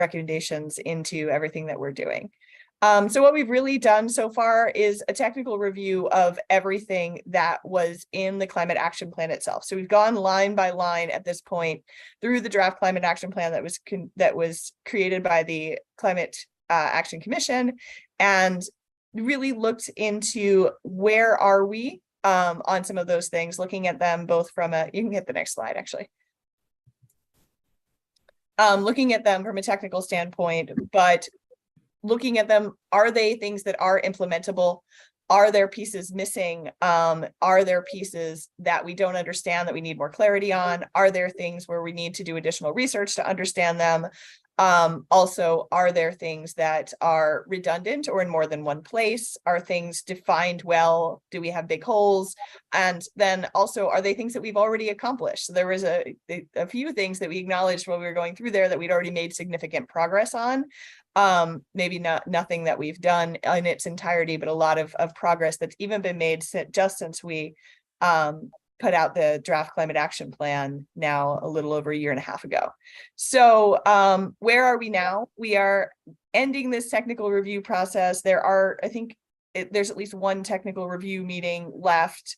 recommendations into everything that we're doing. So what we've really done so far is a technical review of everything that was in the climate action plan itself. So we've gone line by line at this point through the draft climate action plan that was created by the Climate Action Commission, and really looked into where are we on some of those things, looking at them both from you can hit the next slide actually. Looking at them from a technical standpoint, but looking at them, are they things that are implementable? Are there pieces missing? Are there pieces that we don't understand that we need more clarity on? Are there things where we need to do additional research to understand them? Also, are there things that are redundant or in more than one place? Are things defined well? Do we have big holes? And then also, are they things that we've already accomplished? So there was a few things that we acknowledged while we were going through there that we'd already made significant progress on. Maybe nothing that we've done in its entirety, but a lot of progress that's even been made just since we put out the draft climate action plan now a little over a year and a half ago. So where are we now? We are ending this technical review process. There are, I think there's at least one technical review meeting left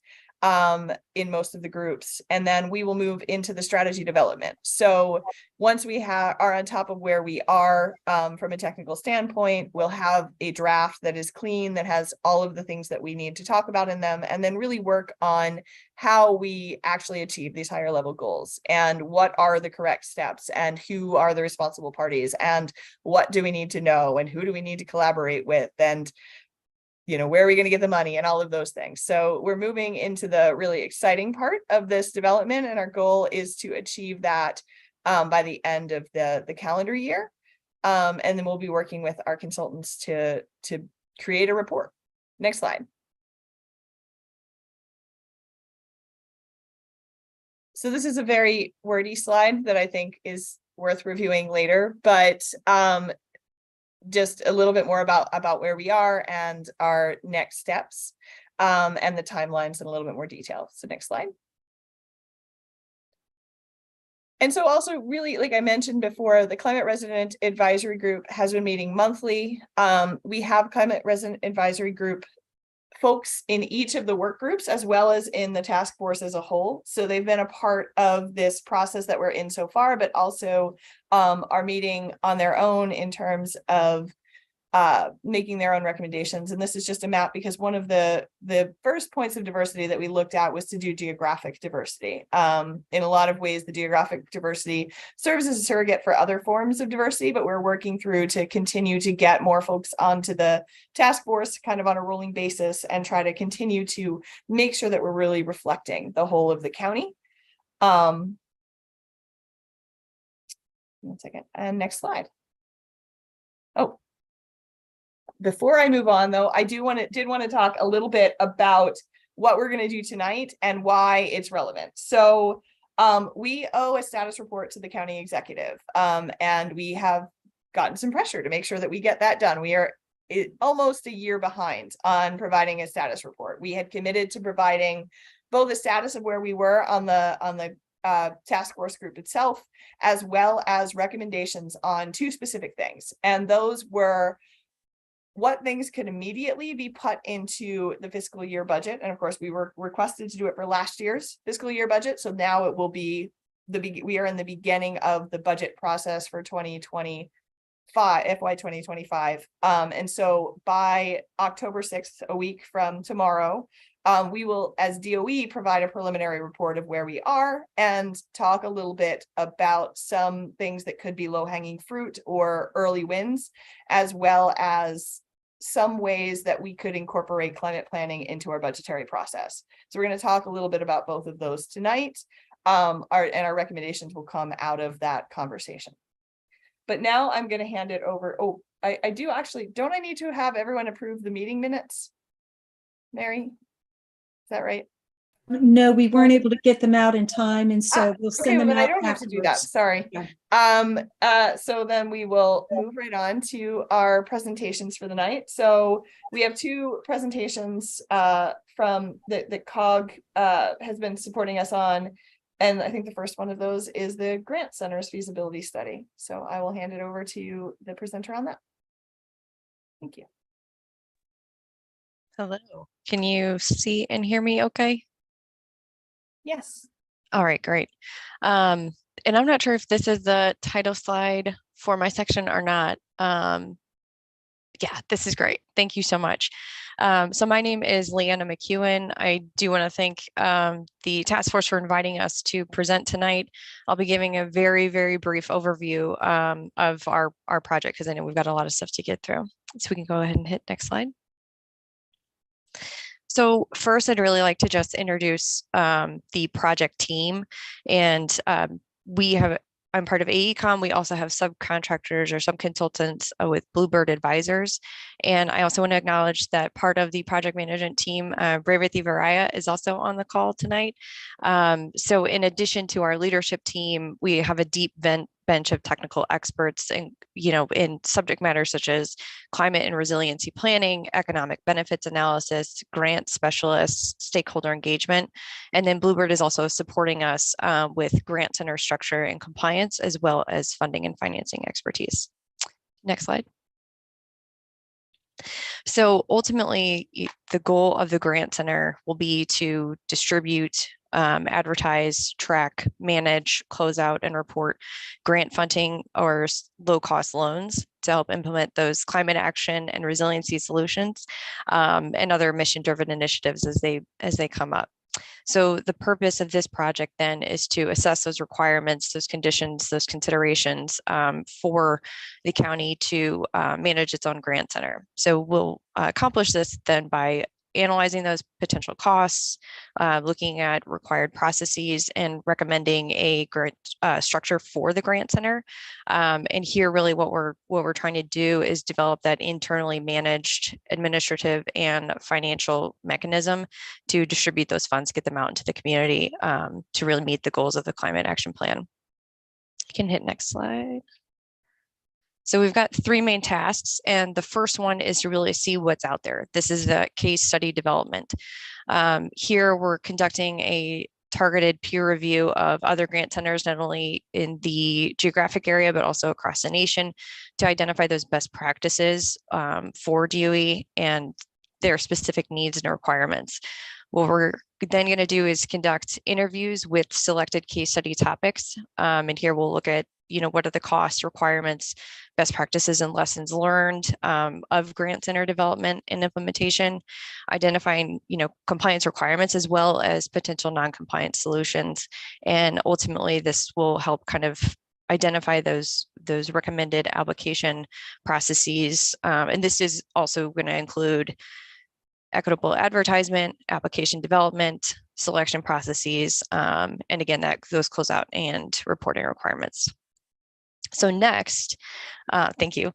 in most of the groups, and then we will move into the strategy development. So once we are on top of where we are from a technical standpoint, we'll have a draft that is clean, that has all of the things that we need to talk about in them, and then really work on how we actually achieve these higher level goals, and what are the correct steps, and who are the responsible parties, and what do we need to know, and who do we need to collaborate with, and where are we going to get the money, and all of those things. So we're moving into the really exciting part of this development, and our goal is to achieve that by the end of the calendar year. And then we'll be working with our consultants to create a report. Next slide. So this is a very wordy slide that I think is worth reviewing later, but just a little bit more about where we are and our next steps, and the timelines in a little bit more detail. So next slide. And so also really, like I mentioned before, the Climate Resident Advisory Group has been meeting monthly. We have Climate Resident Advisory Group folks in each of the work groups as well as in the task force as a whole. So they've been a part of this process that we're in so far, but also are meeting on their own in terms of making their own recommendations. And this is just a map because one of the first points of diversity that we looked at was to do geographic diversity. In a lot of ways, the geographic diversity serves as a surrogate for other forms of diversity, but we're working through to continue to get more folks onto the task force kind of on a rolling basis and try to continue to make sure that we're really reflecting the whole of the county. One second, and next slide. Oh. Before I move on, though, I did want to talk a little bit about what we're going to do tonight and why it's relevant. So we owe a status report to the county executive, and we have gotten some pressure to make sure that we get that done. We are almost a year behind on providing a status report. We had committed to providing both the status of where we were on the task force group itself, as well as recommendations on two specific things, and those were what things could immediately be put into the fiscal year budget. And of course, we were requested to do it for last year's fiscal year budget. So now it will be we are in the beginning of the budget process for 2025, FY 2025. And so by October 6th, a week from tomorrow, we will, as DOE, provide a preliminary report of where we are and talk a little bit about some things that could be low-hanging fruit or early wins, as well as some ways that we could incorporate climate planning into our budgetary process. So we're going to talk a little bit about both of those tonight, and our recommendations will come out of that conversation. But now I'm going to hand it over. Oh, I do actually, don't I need to have everyone approve the meeting minutes, Mary? Is that right? No, we weren't able to get them out in time, and so we'll send them out. I don't have to do that. Sorry. Yeah. So then we will move right on to our presentations for the night. So we have two presentations from that COG has been supporting us on. And I think the first one of those is the Grant Center's feasibility study. So I will hand it over to the presenter on that. Thank you. Hello. Can you see and hear me okay? Yes. All right, great. And I'm not sure if this is the title slide for my section or not. Yeah, this is great. Thank you so much. So my name is Leanna McEwen. I do want to thank the task force for inviting us to present tonight. I'll be giving a very, very brief overview of our project because I know we've got a lot of stuff to get through. So we can go ahead and hit next slide. So first, I'd really like to just introduce the project team, and I'm part of AECOM. We also have subcontractors or subconsultants with Bluebird Advisors. And I also want to acknowledge that part of the project management team, Revathi Varaya, is also on the call tonight. So in addition to our leadership team, we have a deep bench of technical experts and, in subject matters such as climate and resiliency planning, economic benefits analysis, grant specialists, stakeholder engagement. And then Bluebird is also supporting us with grant center structure and compliance, as well as funding and financing expertise. Next slide. So ultimately, the goal of the Grant Center will be to distribute, advertise, track, manage, close out, and report grant funding or low-cost loans to help implement those climate action and resiliency solutions and other mission-driven initiatives as they come up. So the purpose of this project then is to assess those requirements, those conditions, those considerations for the county to manage its own grant center. So we'll accomplish this then by analyzing those potential costs, looking at required processes, and recommending a grant structure for the grant center. And here, really, what we're trying to do is develop that internally managed administrative and financial mechanism to distribute those funds, get them out into the community to really meet the goals of the climate action plan. You can hit next slide. So we've got three main tasks, and the first one is to really see what's out there. This is the case study development. Here we're conducting a targeted peer review of other grant centers, not only in the geographic area, but also across the nation, to identify those best practices for DOE and their specific needs and requirements. What we're then going to do is conduct interviews with selected case study topics. And here we'll look at, what are the cost requirements, best practices and lessons learned of grant center development and implementation, identifying, compliance requirements as well as potential non-compliant solutions. And ultimately, this will help kind of identify those recommended application processes. And this is also going to include equitable advertisement, application development, selection processes, and again, those closeout and reporting requirements. So next, thank you,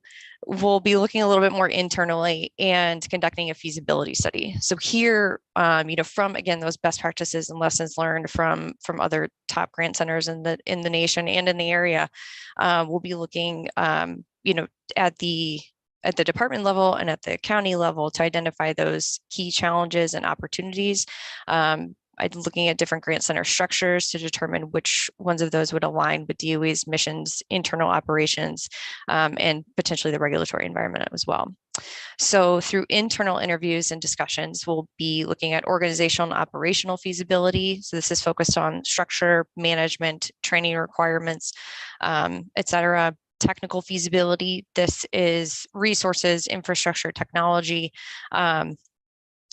we'll be looking a little bit more internally and conducting a feasibility study. So here, from, again, those best practices and lessons learned from other top grant centers in the nation and in the area, we'll be looking, at the department level and at the county level to identify those key challenges and opportunities. I'm looking at different grant center structures to determine which ones of those would align with DOE's missions, internal operations, and potentially the regulatory environment as well. So through internal interviews and discussions, we'll be looking at organizational and operational feasibility. So this is focused on structure, management, training requirements, et cetera. Technical feasibility. This is resources, infrastructure, technology,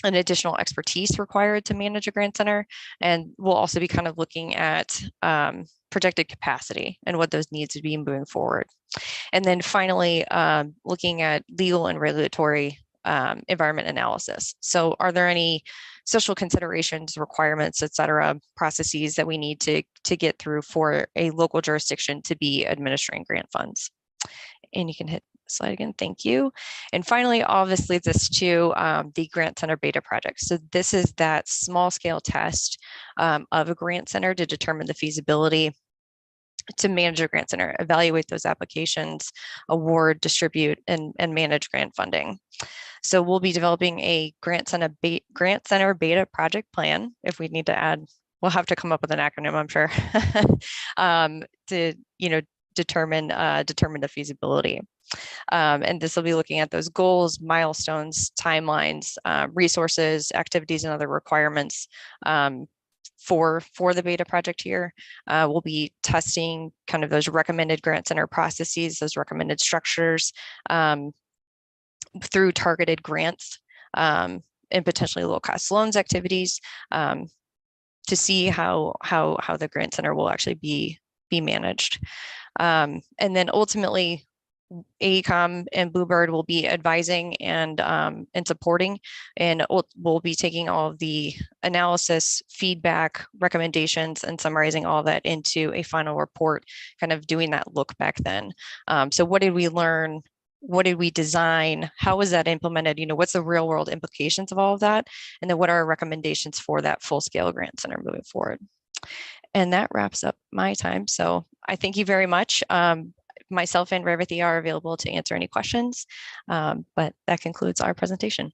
and additional expertise required to manage a grant center. And we'll also be kind of looking at projected capacity and what those needs would be moving forward. And then finally, looking at legal and regulatory environment analysis. So are there any social considerations, requirements, et cetera, processes that we need to get through for a local jurisdiction to be administering grant funds? And you can hit slide again, thank you. And finally, obviously, this too, the Grant Center Beta Project. So this is that small scale test of a grant center to determine the feasibility to manage a grant center, evaluate those applications, award, distribute, and manage grant funding. So we'll be developing a Grant Center Beta Project plan, if we need to add we'll have to come up with an acronym, I'm sure, to, determine the feasibility. And this will be looking at those goals, milestones, timelines, resources, activities, and other requirements for the beta project here. We'll be testing kind of those recommended grant center processes, those recommended structures through targeted grants and potentially low cost loans activities to see how the grant center will actually be managed. And then ultimately, AECOM and Bluebird will be advising and supporting, and we'll be taking all of the analysis, feedback, recommendations, and summarizing all that into a final report, kind of doing that look back then. So what did we learn? What did we design? How was that implemented? What's the real world implications of all of that? And then what are our recommendations for that full scale grant center moving forward? And that wraps up my time. So I thank you very much. Myself and Revathi are available to answer any questions, but that concludes our presentation.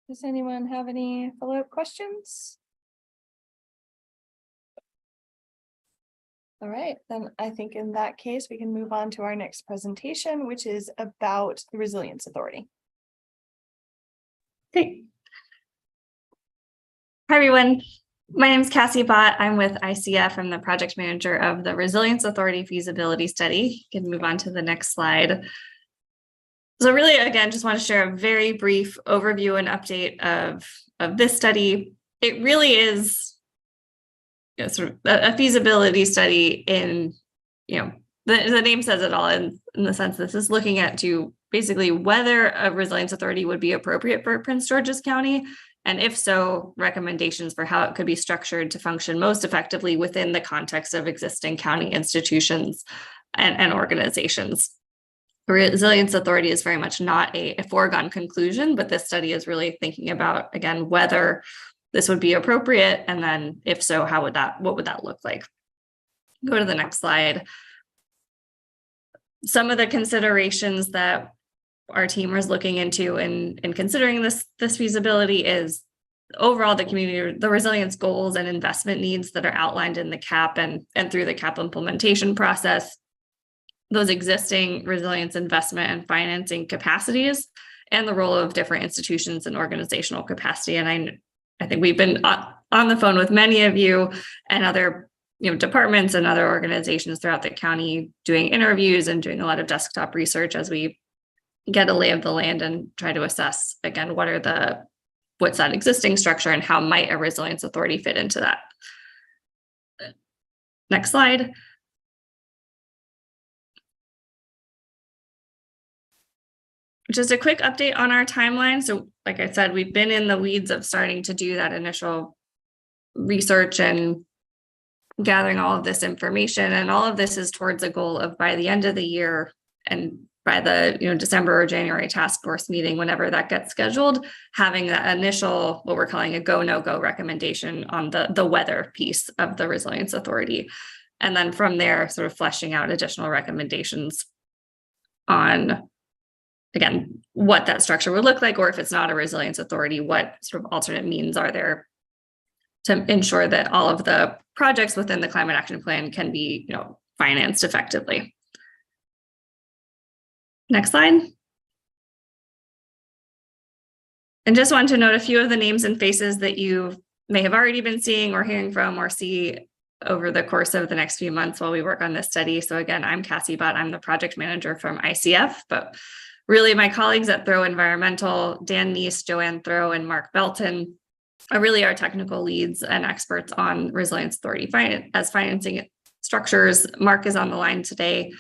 Does anyone have any follow-up questions? All right, then I think in that case, we can move on to our next presentation, which is about the Resilience Authority. Great. Hi, everyone. My name is Cassie Bott. I'm with ICF. I'm the project manager of the Resilience Authority feasibility study. You can move on to the next slide. So really, again, just want to share a very brief overview and update of this study. It really is sort of a feasibility study in, the name says it all in the sense this is looking at to basically whether a resilience authority would be appropriate for Prince George's County, and if so, recommendations for how it could be structured to function most effectively within the context of existing county institutions and organizations. The Resilience Authority is very much not a foregone conclusion, but this study is really thinking about, again, whether this would be appropriate, and then if so, what would that look like? Go to the next slide. Some of the considerations that our team was looking into in considering this feasibility is overall the resilience goals and investment needs that are outlined in the CAP and through the CAP implementation process, those existing resilience investment and financing capacities, and the role of different institutions and organizational capacity. And I think we've been on the phone with many of you and other departments and other organizations throughout the county doing interviews and doing a lot of desktop research as we get a lay of the land and try to assess, again, what's that existing structure and how might a resilience authority fit into that. Next slide. Just a quick update on our timeline. So like I said, we've been in the weeds of starting to do that initial research and gathering all of this information. And all of this is towards a goal of by the end of the year and by the December or January task force meeting, whenever that gets scheduled, having that initial, what we're calling a go, no go recommendation on the weather piece of the Resilience Authority. And then from there, sort of fleshing out additional recommendations on, again, what that structure would look like, or if it's not a Resilience Authority, what sort of alternate means are there to ensure that all of the projects within the climate action plan can be, financed effectively. Next slide. And just wanted to note a few of the names and faces that you may have already been seeing or hearing from or see over the course of the next few months while we work on this study. So again, I'm Cassie Bott. I'm the project manager from ICF, but really my colleagues at Throw Environmental, Dan Neese, Joanne Throw, and Mark Belton are really our technical leads and experts on Resilience Authority as financing structures. Mark is on the line today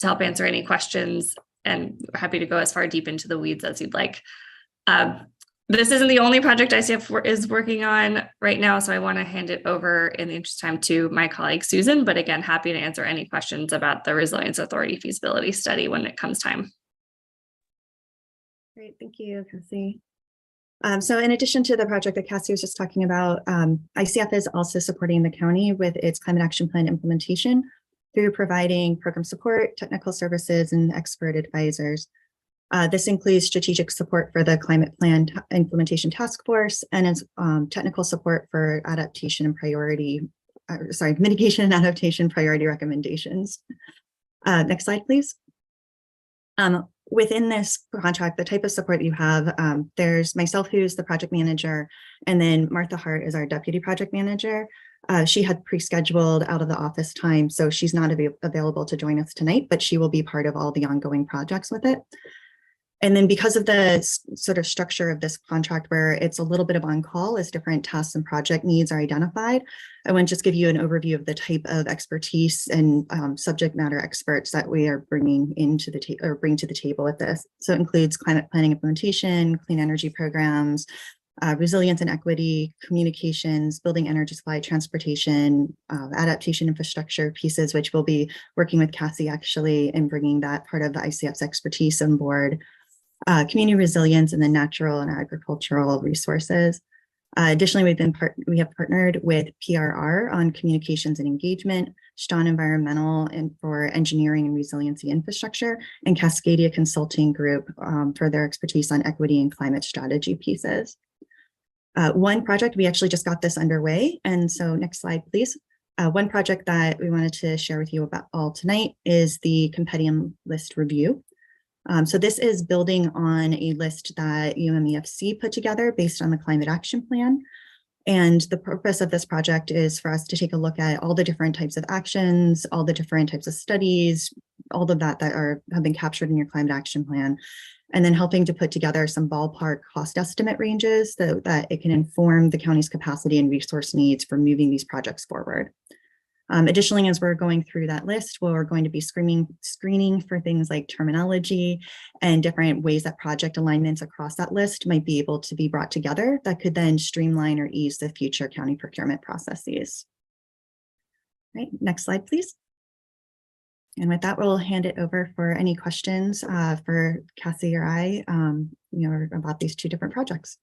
to help answer any questions, and happy to go as far deep into the weeds as you'd like. This isn't the only project ICF is working on right now, so I want to hand it over in the interest of time to my colleague Susan, but again, happy to answer any questions about the Resilience Authority feasibility study when it comes time. Great, thank you, Cassie. So in addition to the project that Cassie was just talking about, ICF is also supporting the county with its climate action plan implementation. through providing program support, technical services, and expert advisors. This includes strategic support for the climate plan implementation task force and technical support for mitigation and adaptation priority recommendations. Next slide, please. Within this contract, the type of support that you have, there's myself, who's the project manager, and then Martha Hart is our deputy project manager. She had pre-scheduled out of the office time, so she's not available to join us tonight, but she will be part of all the ongoing projects with it. And then because of the sort of structure of this contract where it's a little bit of on-call as different tasks and project needs are identified, I want to just give you an overview of the type of expertise and subject matter experts that we are bringing into the bring to the table with this. So it includes climate planning implementation, clean energy programs, resilience and equity, communications, building energy supply, transportation, adaptation infrastructure pieces, which we'll be working with Cassie actually in bringing that part of the ICF's expertise on board. Community resilience, and then natural and agricultural resources. Additionally, we have partnered with PRR on communications and engagement, Stone Environmental and for engineering and resiliency infrastructure, and Cascadia Consulting Group for their expertise on equity and climate strategy pieces. One project, we actually just got this underway, and so next slide, please. One project that we wanted to share with you about all tonight is the compendium list review. So this is building on a list that UMEFC put together based on the Climate Action Plan. And the purpose of this project is for us to take a look at all the different types of actions, all the different types of studies, all of that have been captured in your Climate Action Plan, and then helping to put together some ballpark cost estimate ranges so that it can inform the county's capacity and resource needs for moving these projects forward. Additionally, as we're going through that list, we're going to be screening for things like terminology and different ways that project alignments across that list might be able to be brought together that could then streamline or ease the future county procurement processes. Right, next slide, please. And with that, we'll hand it over for any questions for Cassie or I, about these two different projects.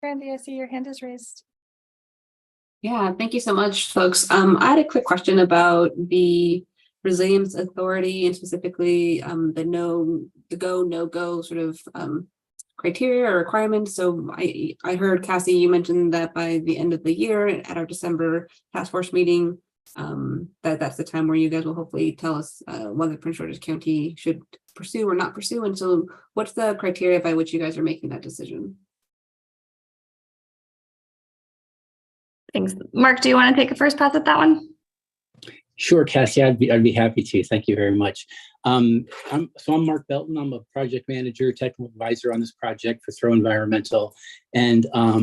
Randy, I see your hand is raised. Yeah, thank you so much, folks. I had a quick question about the Resilience Authority and specifically the go, no go sort of criteria or requirements. So I heard, Cassie, you mentioned that by the end of the year at our December task force meeting, that's the time where you guys will hopefully tell us whether Prince George's County should pursue or not pursue. And so what's the criteria by which you guys are making that decision? Thanks. Mark, do you want to take a first pass at that one? Sure, Cassie, I'd be happy to. Thank you very much. I'm Mark Belton. I'm a project manager, technical advisor on this project for Throw Environmental. And for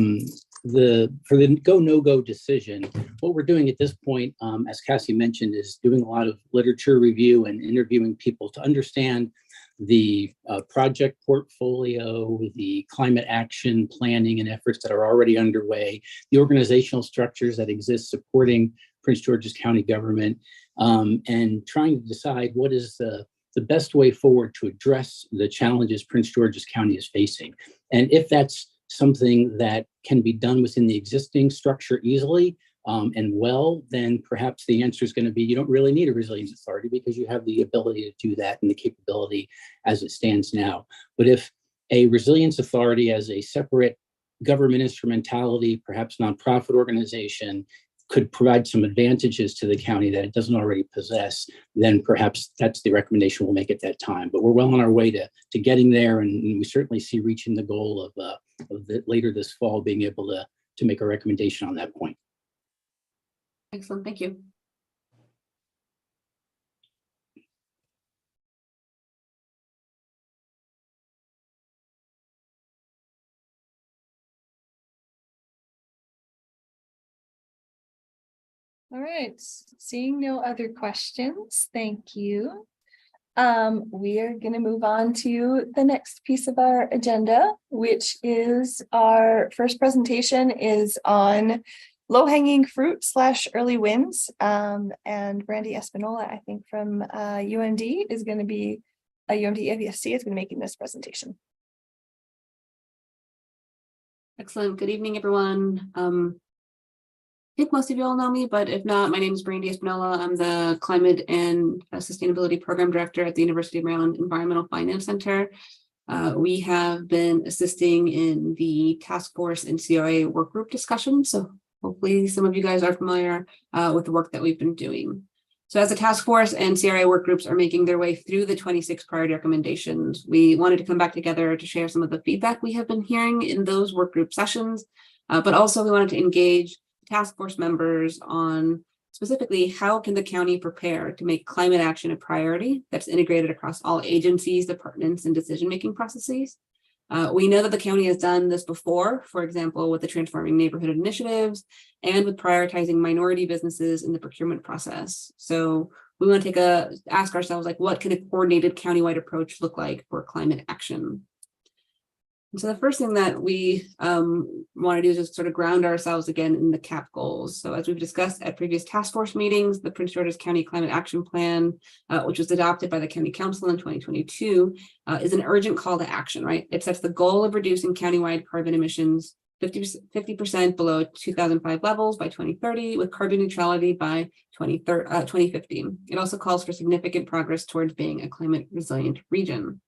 the go, no go decision, what we're doing at this point, as Cassie mentioned, is doing a lot of literature review and interviewing people to understand the project portfolio, the climate action planning and efforts that are already underway, the organizational structures that exist supporting Prince George's County government, and trying to decide what is the best way forward to address the challenges Prince George's County is facing. And if that's something that can be done within the existing structure easily, and well, then perhaps the answer is going to be you don't really need a resilience authority because you have the ability to do that and the capability as it stands now. But if a resilience authority as a separate government instrumentality, perhaps nonprofit organization, could provide some advantages to the county that it doesn't already possess, then perhaps that's the recommendation we'll make at that time. But we're well on our way to getting there, and we certainly see reaching the goal of later this fall being able to make a recommendation on that point. Excellent, thank you. All right, seeing no other questions, thank you. We are going to move on to the next piece of our agenda, which is our first presentation is on low-hanging fruit / early wins. And Brandy Espinola, I think from UMD is going to be UMD AVSC is going to be making this presentation. Excellent. Good evening, everyone. I think most of you all know me, but if not, my name is Brandy Espinola. I'm the Climate and Sustainability Program Director at the University of Maryland Environmental Finance Center. We have been assisting in the task force and CRA work group discussion. So hopefully some of you guys are familiar with the work that we've been doing. So as the task force and CRA work groups are making their way through the 26 priority recommendations, we wanted to come back together to share some of the feedback we have been hearing in those work group sessions, but also we wanted to engage task force members on specifically how can the county prepare to make climate action a priority that's integrated across all agencies, departments, and decision-making processes. We know that the county has done this before, for example, with the Transforming Neighborhood Initiatives and with prioritizing minority businesses in the procurement process. So we want to ask ourselves, like, what can a coordinated countywide approach look like for climate action? And so the first thing that we want to do is just sort of ground ourselves again in the CAP goals. So as we've discussed at previous task force meetings, the Prince George's County Climate Action Plan, which was adopted by the County Council in 2022, is an urgent call to action, right? It sets the goal of reducing countywide carbon emissions 50% below 2005 levels by 2030, with carbon neutrality by 2050. It also calls for significant progress towards being a climate resilient region.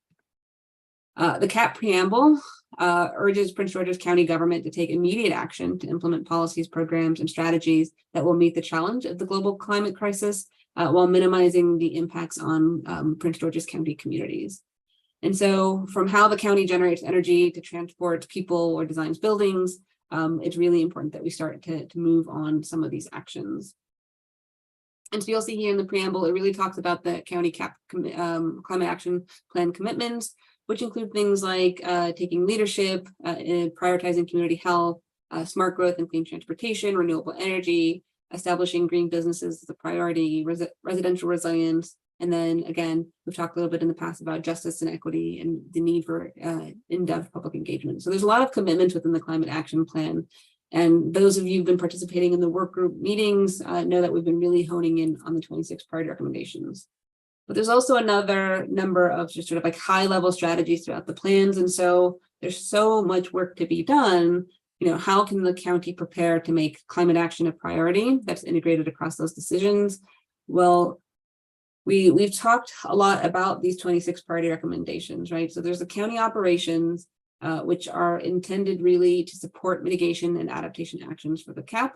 The CAP preamble urges Prince George's County government to take immediate action to implement policies, programs, and strategies that will meet the challenge of the global climate crisis while minimizing the impacts on Prince George's County communities. And so from how the county generates energy to transport people or designs buildings, it's really important that we start to move on some of these actions. And so you'll see here in the preamble, it really talks about the county CAP climate action plan commitments, which include things like taking leadership in prioritizing community health, smart growth and clean transportation, renewable energy, establishing green businesses as a priority, residential resilience. And then again, we've talked a little bit in the past about justice and equity and the need for in-depth public engagement. So there's a lot of commitments within the climate action plan. And those of you who've been participating in the work group meetings know that we've been really honing in on the 26 priority recommendations. But there's also another number of just sort of like high level strategies throughout the plans. And so there's so much work to be done. You know, how can the county prepare to make climate action a priority that's integrated across those decisions? Well, we've talked a lot about these 26 priority recommendations, right? So there's the county operations, which are intended really to support mitigation and adaptation actions for the CAP.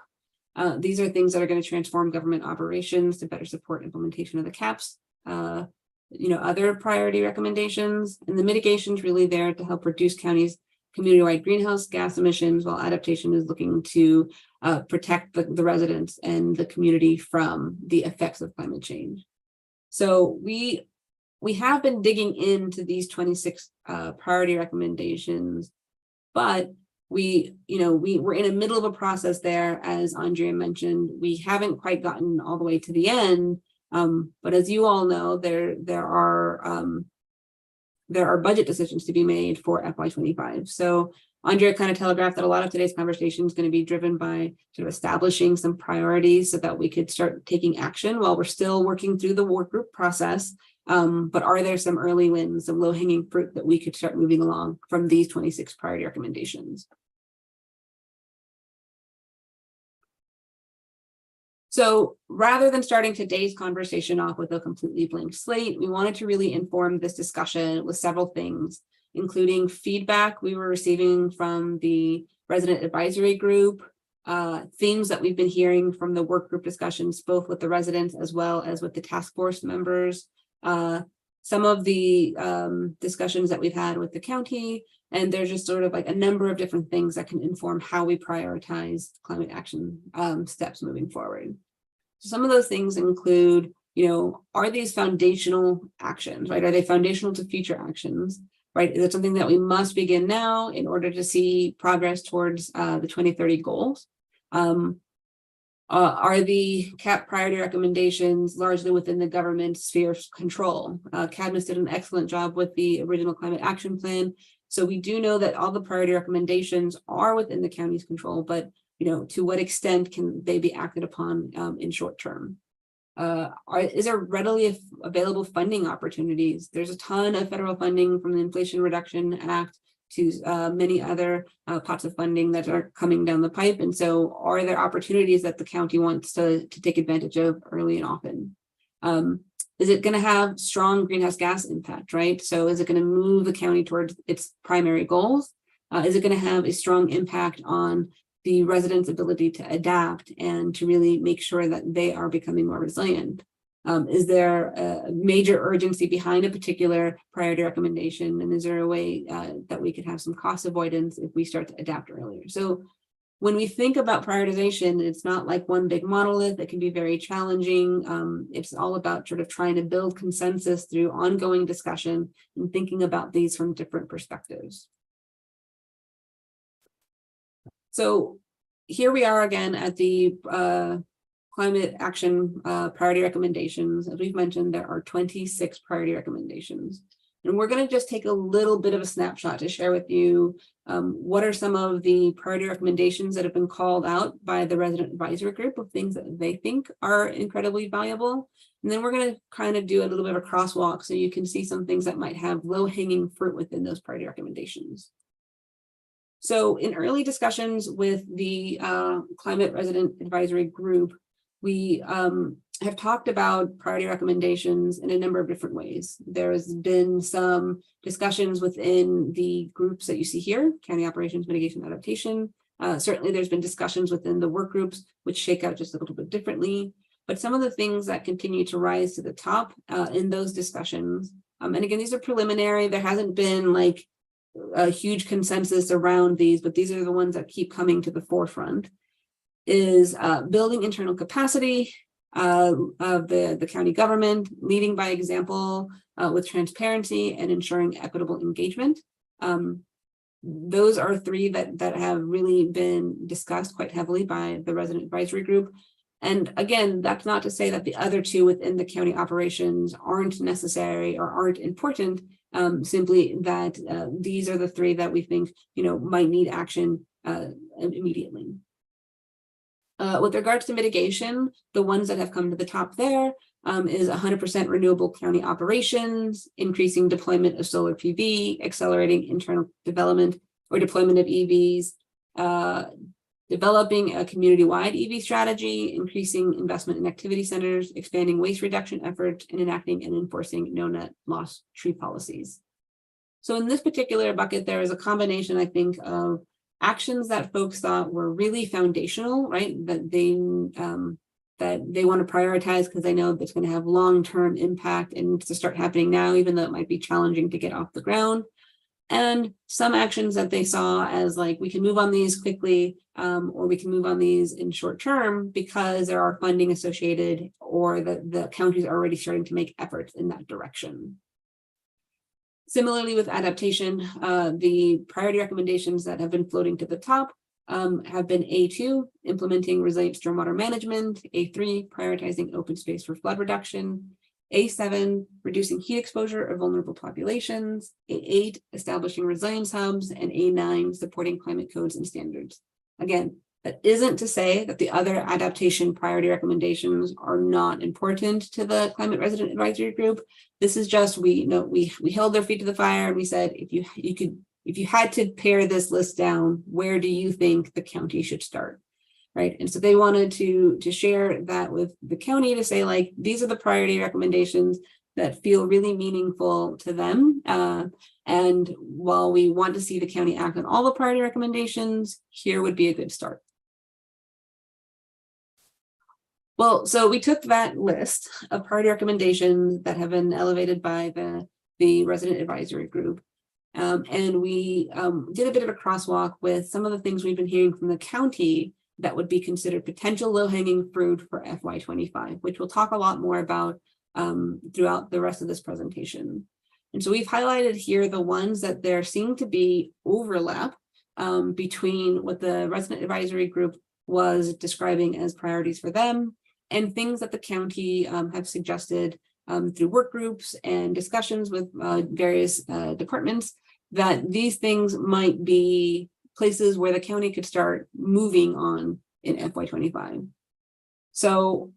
These are things that are going to transform government operations to better support implementation of the CAPs. Other priority recommendations, and the mitigation is really there to help reduce counties' community-wide greenhouse gas emissions, while adaptation is looking to protect the residents and the community from the effects of climate change. So we have been digging into these 26 priority recommendations, but we're in the middle of a process there, as Andrea mentioned. We haven't quite gotten all the way to the end. But as you all know, there are budget decisions to be made for FY25. So Andrea kind of telegraphed that a lot of today's conversation is going to be driven by sort of establishing some priorities so that we could start taking action while we're still working through the work group process. But are there some early wins, some low-hanging fruit that we could start moving along from these 26 priority recommendations? So rather than starting today's conversation off with a completely blank slate, we wanted to really inform this discussion with several things, including feedback we were receiving from the resident advisory group, themes that we've been hearing from the work group discussions, both with the residents as well as with the task force members, some of the discussions that we've had with the county, and there's just sort of like a number of different things that can inform how we prioritize climate action steps moving forward. So some of those things include, are these foundational actions, right? Are they foundational to future actions, right? Is it something that we must begin now in order to see progress towards the 2030 goals? Are the CAP priority recommendations largely within the government sphere of control? Cadmus did an excellent job with the original climate action plan. So we do know that all the priority recommendations are within the county's control, but to what extent can they be acted upon in short term? Is there readily available funding opportunities? There's a ton of federal funding from the Inflation Reduction Act to many other pots of funding that are coming down the pipe. And so are there opportunities that the county wants to take advantage of early and often? Is it going to have strong greenhouse gas impact, right? So is it going to move the county towards its primary goals? Is it going to have a strong impact on the residents' ability to adapt and to really make sure that they are becoming more resilient? Is there a major urgency behind a particular priority recommendation? And is there a way that we could have some cost avoidance if we start to adapt earlier? So when we think about prioritization, it's not like one big monolith. It can be very challenging. It's all about sort of trying to build consensus through ongoing discussion and thinking about these from different perspectives. So here we are again at the climate action priority recommendations. As we've mentioned, there are 26 priority recommendations. And we're going to just take a little bit of a snapshot to share with you what are some of the priority recommendations that have been called out by the resident advisory group of things that they think are incredibly valuable. And then we're going to kind of do a little bit of a crosswalk so you can see some things that might have low-hanging fruit within those priority recommendations. So in early discussions with the climate resident advisory group, we have talked about priority recommendations in a number of different ways. There has been some discussions within the groups that you see here, County Operations, Mitigation, Adaptation. Certainly there's been discussions within the work groups, which shake out just a little bit differently. But some of the things that continue to rise to the top in those discussions, and again, these are preliminary. There hasn't been like a huge consensus around these, but these are the ones that keep coming to the forefront, is building internal capacity of the county government, leading by example with transparency and ensuring equitable engagement. Those are three that have really been discussed quite heavily by the resident advisory group. And again, that's not to say that the other two within the county operations aren't necessary or aren't important, simply that these are the three that we think, might need action immediately. With regards to mitigation, the ones that have come to the top there is 100% renewable county operations, increasing deployment of solar PV, accelerating internal development or deployment of EVs, developing a community-wide EV strategy, increasing investment in activity centers, expanding waste reduction efforts, and enacting and enforcing no net loss tree policies. So in this particular bucket, there is a combination, I think, of actions that folks thought were really foundational, right? That they want to prioritize because they know that's going to have long-term impact and to start happening now, even though it might be challenging to get off the ground. And some actions that they saw as like, we can move on these quickly, or we can move on these in short term because there are funding associated or the county's already starting to make efforts in that direction. Similarly with adaptation, the priority recommendations that have been floating to the top have been A2, implementing resilient stormwater management, A3, prioritizing open space for flood reduction, A7, reducing heat exposure of vulnerable populations, A8, establishing resilience hubs, and A9, supporting climate codes and standards. Again, that isn't to say that the other adaptation priority recommendations are not important to the climate resident advisory group. This is just, we held their feet to the fire and we said, if you had to pare this list down, where do you think the county should start? Right. And so they wanted to share that with the county to say, like, these are the priority recommendations that feel really meaningful to them. And while we want to see the county act on all the priority recommendations, here would be a good start. Well, so we took that list of priority recommendations that have been elevated by the resident advisory group. And we did a bit of a crosswalk with some of the things we've been hearing from the county that would be considered potential low-hanging fruit for FY25, which we'll talk a lot more about throughout the rest of this presentation. And so we've highlighted here the ones that there seem to be overlap between what the resident advisory group was describing as priorities for them and things that the county have suggested through work groups and discussions with various departments, that these things might be places where the county could start moving on in FY25. So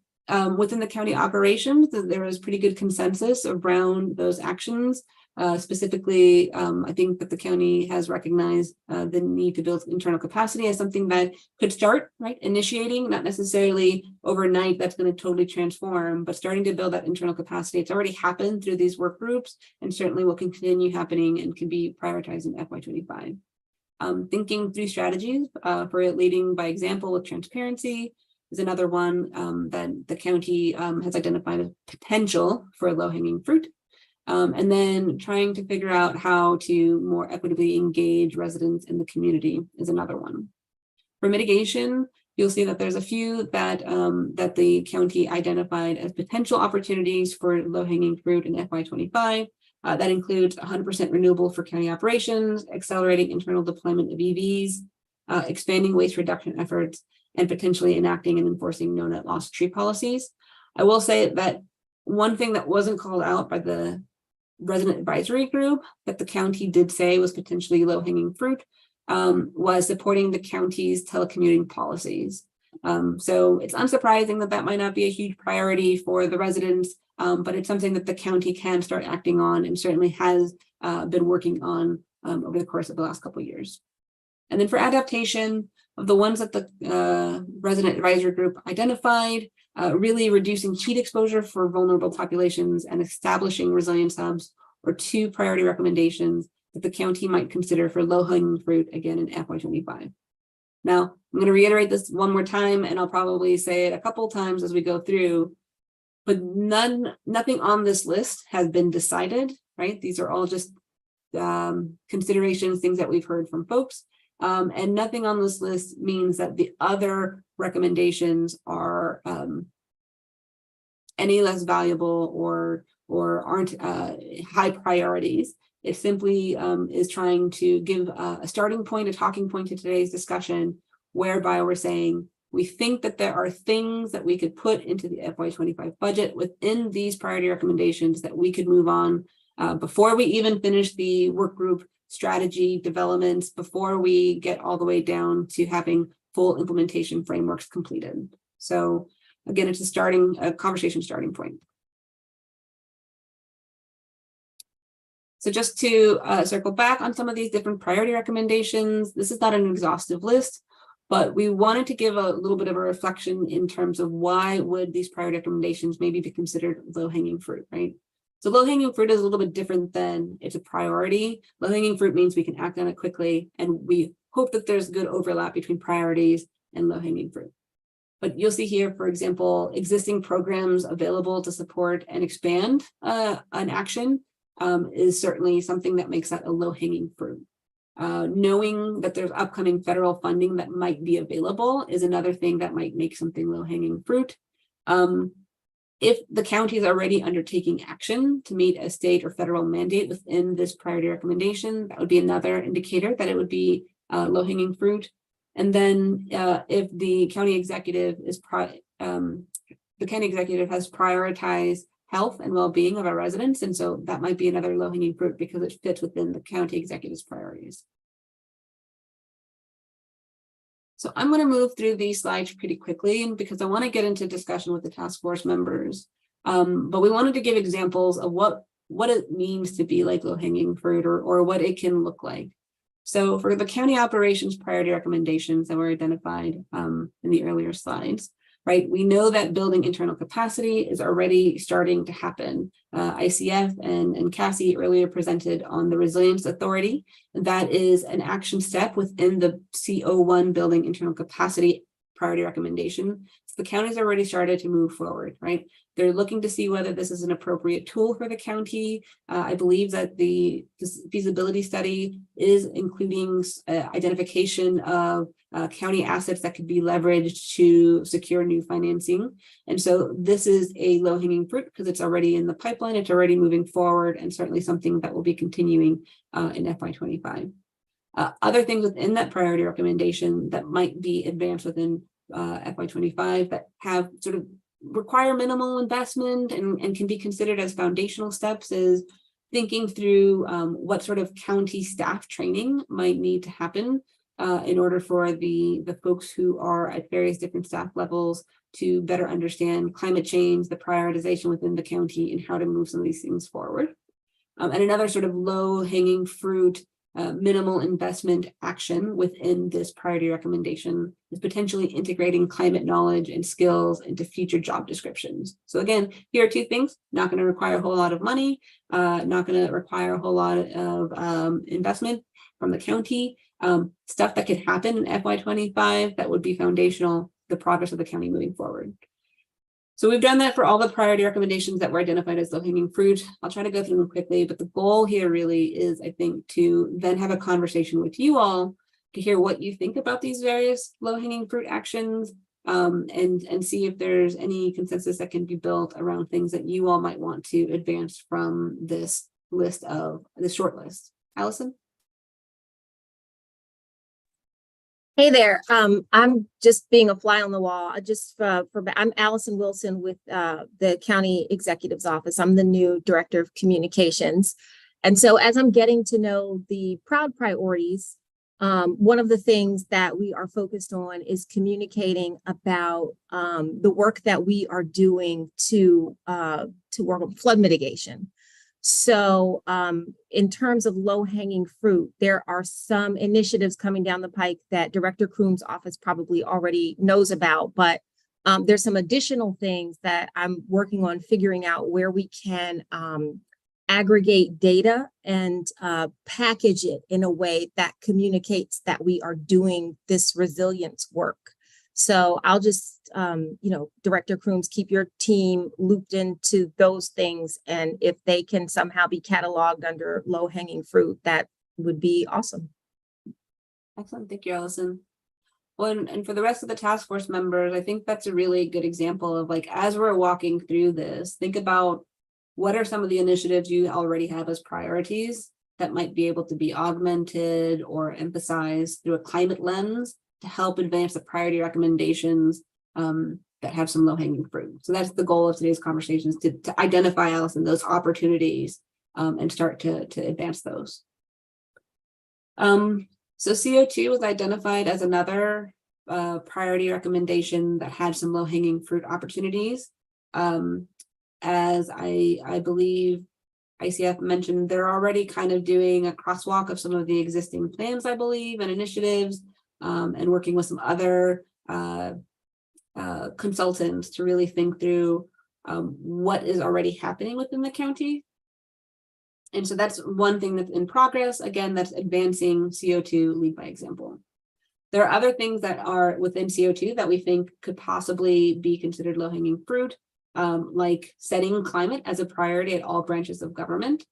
within the county operations, there was pretty good consensus around those actions. Specifically, I think that the county has recognized the need to build internal capacity as something that could start, right, initiating, not necessarily overnight that's going to totally transform, but starting to build that internal capacity. It's already happened through these work groups and certainly will continue happening and can be prioritized in FY25. Thinking through strategies for leading by example with transparency is another one that the county has identified as potential for low-hanging fruit. And then trying to figure out how to more equitably engage residents in the community is another one. For mitigation, you'll see that there's a few that that the county identified as potential opportunities for low-hanging fruit in FY25. That includes 100% renewable for county operations, accelerating internal deployment of EVs, expanding waste reduction efforts, and potentially enacting and enforcing no net loss tree policies. I will say that one thing that wasn't called out by the resident advisory group that the county did say was potentially low-hanging fruit was supporting the county's telecommuting policies. So it's unsurprising that that might not be a huge priority for the residents, but it's something that the county can start acting on and certainly has been working on over the course of the last couple of years. And then for adaptation, of the ones that the resident advisory group identified, really reducing heat exposure for vulnerable populations and establishing resilience hubs are two priority recommendations that the county might consider for low-hanging fruit again in FY25. Now, I'm going to reiterate this one more time, and I'll probably say it a couple times as we go through, but nothing on this list has been decided, right? These are all just considerations, things that we've heard from folks. And nothing on this list means that the other recommendations are any less valuable or aren't high priorities. It simply is trying to give a starting point, a talking point to today's discussion, whereby we're saying we think that there are things that we could put into the FY25 budget within these priority recommendations that we could move on before we even finish the work group strategy developments, before we get all the way down to having full implementation frameworks completed. So again, it's a conversation starting point. So just to circle back on some of these different priority recommendations, this is not an exhaustive list, but we wanted to give a little bit of a reflection in terms of why would these priority recommendations maybe be considered low-hanging fruit, right? So low-hanging fruit is a little bit different than it's a priority. Low-hanging fruit means we can act on it quickly, and we hope that there's good overlap between priorities and low-hanging fruit. But you'll see here, for example, existing programs available to support and expand an action is certainly something that makes that a low-hanging fruit. Knowing that there's upcoming federal funding that might be available is another thing that might make something low-hanging fruit. If the county is already undertaking action to meet a state or federal mandate within this priority recommendation, that would be another indicator that it would be low-hanging fruit. And then if the county executive has prioritized health and well-being of our residents, and so that might be another low-hanging fruit because it fits within the county executive's priorities. So I'm going to move through these slides pretty quickly because I want to get into discussion with the task force members. But we wanted to give examples of what it means to be like low-hanging fruit or what it can look like. So for the county operations priority recommendations that were identified in the earlier slides, right, we know that building internal capacity is already starting to happen. ICF and Cassie earlier presented on the Resilience Authority. That is an action step within the CO1 building internal capacity priority recommendation. So the county's already started to move forward, right? They're looking to see whether this is an appropriate tool for the county. I believe that the feasibility study is including identification of county assets that could be leveraged to secure new financing. And so this is a low-hanging fruit because it's already in the pipeline, it's already moving forward, and certainly something that will be continuing in FY25. Other things within that priority recommendation that might be advanced within FY25 that have sort of require minimal investment and can be considered as foundational steps is thinking through what sort of county staff training might need to happen in order for the folks who are at various different staff levels to better understand climate change, the prioritization within the county, and how to move some of these things forward. And another sort of low-hanging fruit, minimal investment action within this priority recommendation is potentially integrating climate knowledge and skills into future job descriptions. So again, here are two things: not going to require a whole lot of money, not going to require a whole lot of investment from the county, stuff that could happen in FY25 that would be foundational to the progress of the county moving forward. So we've done that for all the priority recommendations that were identified as low-hanging fruit. I'll try to go through them quickly, but the goal here really is, I think, to then have a conversation with you all to hear what you think about these various low-hanging fruit actions, and see if there's any consensus that can be built around things that you all might want to advance from this list of the short list. Allison? Hey there. I'm just being a fly on the wall. I'm Allison Wilson with the County Executive's Office. I'm the new Director of Communications. And so as I'm getting to know the PROUD priorities, one of the things that we are focused on is communicating about the work that we are doing to work on flood mitigation. So in terms of low-hanging fruit, there are some initiatives coming down the pike that Director Kroom's office probably already knows about, but there's some additional things that I'm working on figuring out where we can aggregate data and package it in a way that communicates that we are doing this resilience work. So I'll just, Director Krooms, keep your team looped into those things. And if they can somehow be cataloged under low-hanging fruit, that would be awesome. Excellent. Thank you, Allison. Well, and for the rest of the task force members, I think that's a really good example of, like, as we're walking through this, think about what are some of the initiatives you already have as priorities that might be able to be augmented or emphasized through a climate lens to help advance the priority recommendations that have some low-hanging fruit. So that's the goal of today's conversation, is to identify, Allison, those opportunities and start to advance those. So CO2 was identified as another priority recommendation that had some low-hanging fruit opportunities. As I believe ICF mentioned, they're already kind of doing a crosswalk of some of the existing plans, I believe, and initiatives, and working with some other consultants to really think through what is already happening within the county. And so that's one thing that's in progress. Again, that's advancing CO2 lead by example. There are other things that are within CO2 that we think could possibly be considered low-hanging fruit, like setting climate as a priority at all branches of government.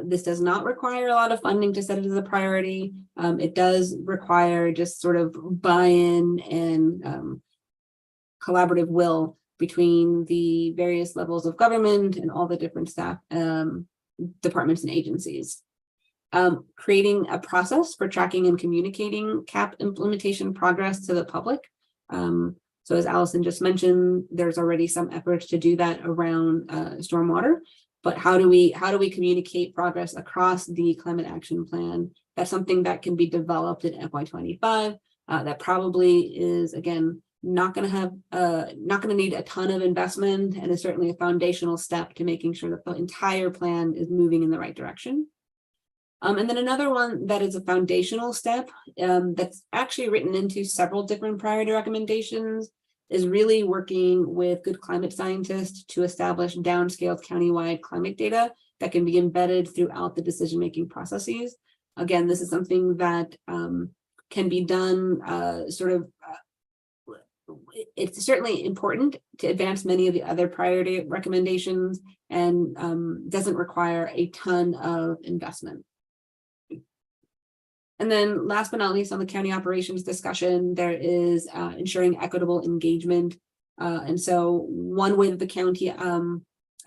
This does not require a lot of funding to set it as a priority. It does require just sort of buy-in and collaborative will between the various levels of government and all the different staff departments and agencies. Creating a process for tracking and communicating CAP implementation progress to the public. So as Allison just mentioned, there's already some efforts to do that around stormwater, but how do we communicate progress across the climate action plan? That's something that can be developed in FY25. That probably is, again, not going to need a ton of investment, and is certainly a foundational step to making sure that the entire plan is moving in the right direction. And then another one that is a foundational step that's actually written into several different priority recommendations is really working with good climate scientists to establish downscaled countywide climate data that can be embedded throughout the decision-making processes. Again, this is something that can be done it's certainly important to advance many of the other priority recommendations, and doesn't require a ton of investment. And then last but not least, on the county operations discussion, there is ensuring equitable engagement. And so one way that the county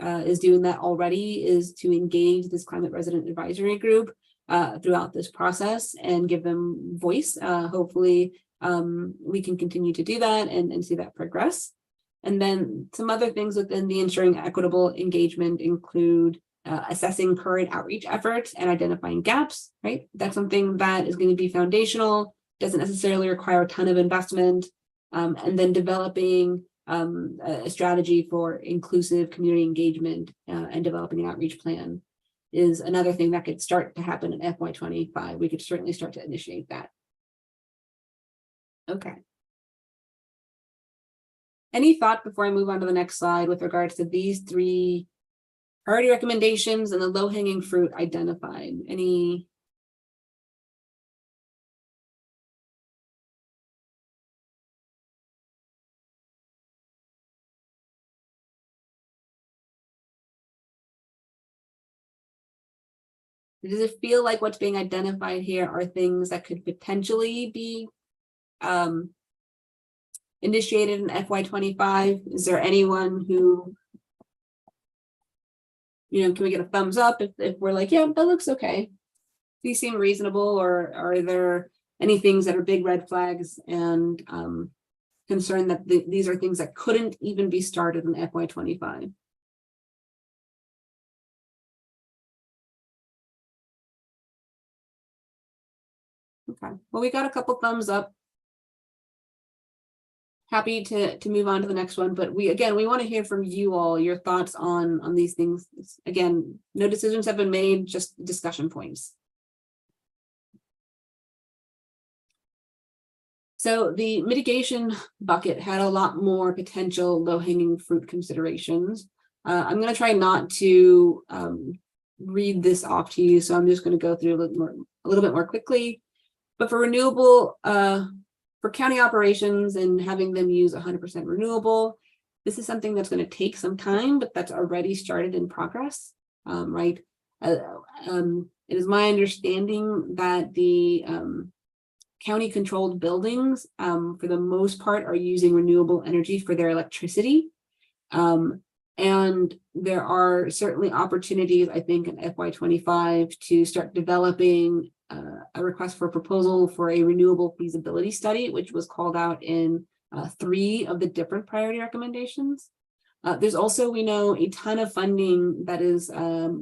is doing that already is to engage this climate resident advisory group throughout this process and give them voice. Hopefully we can continue to do that and see that progress. And then some other things within the ensuring equitable engagement include assessing current outreach efforts and identifying gaps, right? That's something that is going to be foundational doesn't necessarily require a ton of investment, and then developing a strategy for inclusive community engagement and developing an outreach plan is another thing that could start to happen in FY25. We could certainly start to initiate that. Okay. Any thought before I move on to the next slide with regards to these 3 priority recommendations and the low-hanging fruit identified? Any? Does it feel like what's being identified here are things that could potentially be initiated in FY25? Is there anyone who, can we get a thumbs up if we're like, yeah, that looks okay? These seem reasonable, or are there any things that are big red flags and concern that these are things that couldn't even be started in FY25? Okay, well, we got a couple thumbs up. Happy to move on to the next one, but we want to hear from you all, your thoughts on these things. Again, no decisions have been made, just discussion points. So the mitigation bucket had a lot more potential low-hanging fruit considerations. I'm going to try not to read this off to you, so I'm just going to go through a little bit more quickly. But for renewable, for county operations and having them use 100% renewable, this is something that's going to take some time, but that's already started in progress, right? It is my understanding that the county-controlled buildings, for the most part, are using renewable energy for their electricity. And there are certainly opportunities, I think, in FY25 to start developing a request for a proposal for a renewable feasibility study, which was called out in 3 of the different priority recommendations. There's also, we know, a ton of funding that is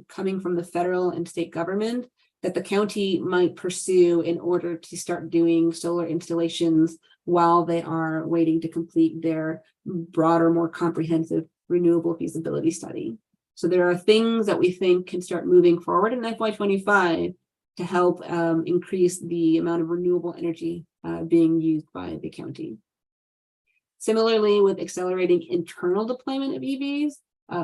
coming from the federal and state government that the county might pursue in order to start doing solar installations while they are waiting to complete their broader, more comprehensive renewable feasibility study. So there are things that we think can start moving forward in FY25 to help increase the amount of renewable energy being used by the county. Similarly, with accelerating internal deployment of EVs,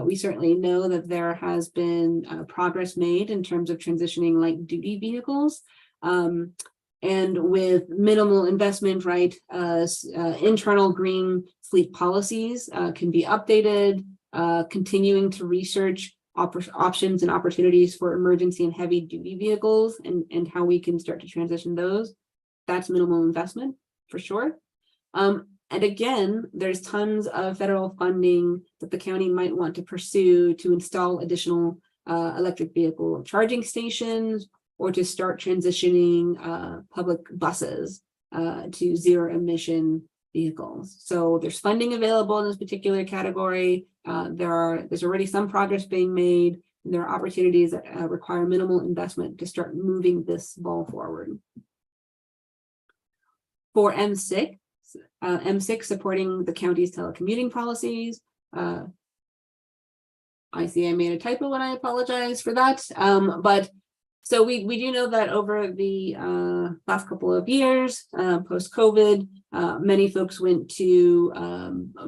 we certainly know that there has been progress made in terms of transitioning light duty vehicles. And with minimal investment, right, internal green fleet policies can be updated, continuing to research options and opportunities for emergency and heavy duty vehicles and how we can start to transition those. That's minimal investment for sure. And again, there's tons of federal funding that the county might want to pursue to install additional electric vehicle charging stations or to start transitioning public buses to zero emission vehicles. So there's funding available in this particular category. There's already some progress being made. And there are opportunities that require minimal investment to start moving this ball forward. For M6, supporting the county's telecommuting policies. I see I made a typo and I apologize for that. But so we do know that over the last couple of years, post-COVID, many folks went to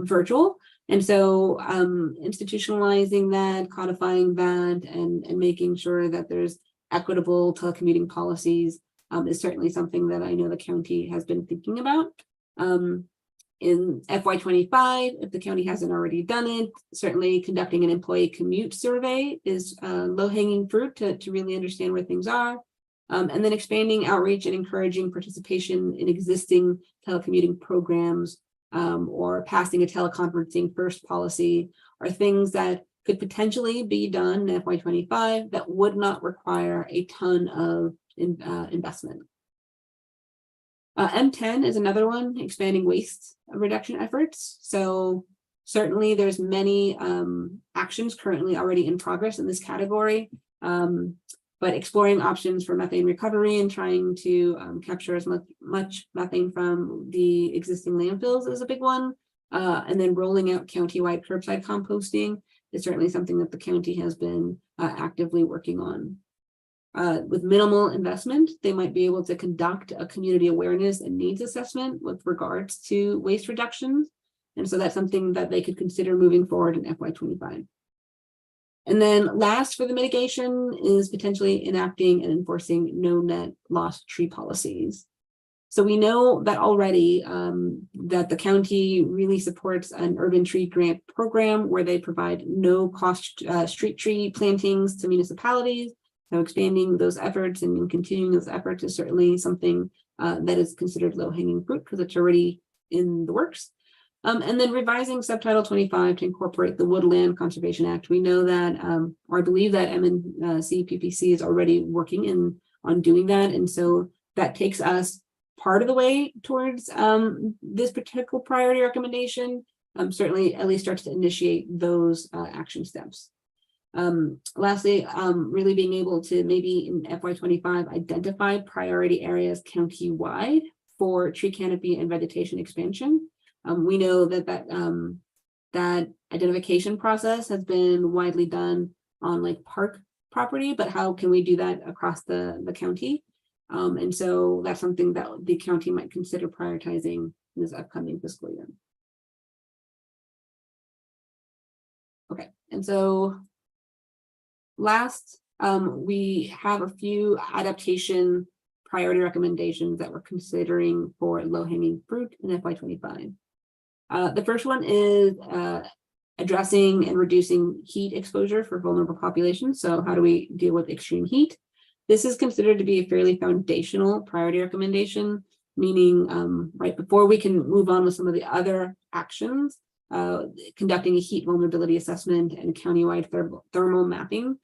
virtual. And so institutionalizing that, codifying that, and making sure that there's equitable telecommuting policies is certainly something that I know the county has been thinking about. In FY25, if the county hasn't already done it, certainly conducting an employee commute survey is low-hanging fruit to really understand where things are. And then expanding outreach and encouraging participation in existing telecommuting programs or passing a teleconferencing first policy are things that could potentially be done in FY25 that would not require a ton of investment. M10 is another one, expanding waste reduction efforts. So certainly there's many actions currently already in progress in this category. but exploring options for methane recovery and trying to capture as much methane from the existing landfills is a big one. And then rolling out county-wide curbside composting is certainly something that the county has been actively working on. With minimal investment, they might be able to conduct a community awareness and needs assessment with regards to waste reductions. And so that's something that they could consider moving forward in FY25. And then last for the mitigation is potentially enacting and enforcing no net lost tree policies. So we know that already that the county really supports an urban tree grant program where they provide no cost street tree plantings to municipalities. So expanding those efforts and continuing those efforts is certainly something that is considered low-hanging fruit because it's already in the works. And then revising subtitle 25 to incorporate the Woodland Conservation Act. We know that, or I believe that MNC PPC is already working on doing that. And so that takes us part of the way towards this particular priority recommendation. Certainly at least starts to initiate those action steps. Lastly, really being able to maybe in FY25 identify priority areas county-wide for tree canopy and vegetation expansion. We know that identification process has been widely done on like park property, but how can we do that across the county? And so that's something that the county might consider prioritizing in this upcoming fiscal year. Okay, and so last, we have a few adaptation priority recommendations that we're considering for low-hanging fruit in FY25. The first one is addressing and reducing heat exposure for vulnerable populations. So how do we deal with extreme heat? This is considered to be a fairly foundational priority recommendation, meaning right before we can move on with some of the other actions, conducting a heat vulnerability assessment and countywide thermal mapping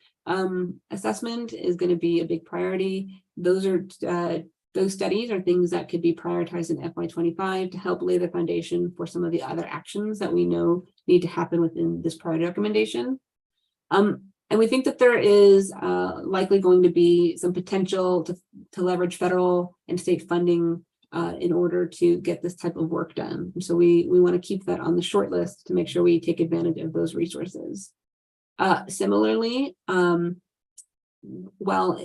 assessment is going to be a big priority. Those studies are things that could be prioritized in FY25 to help lay the foundation for some of the other actions that we know need to happen within this priority recommendation. And we think that there is likely going to be some potential to leverage federal and state funding in order to get this type of work done. And so we want to keep that on the short list to make sure we take advantage of those resources. Similarly, while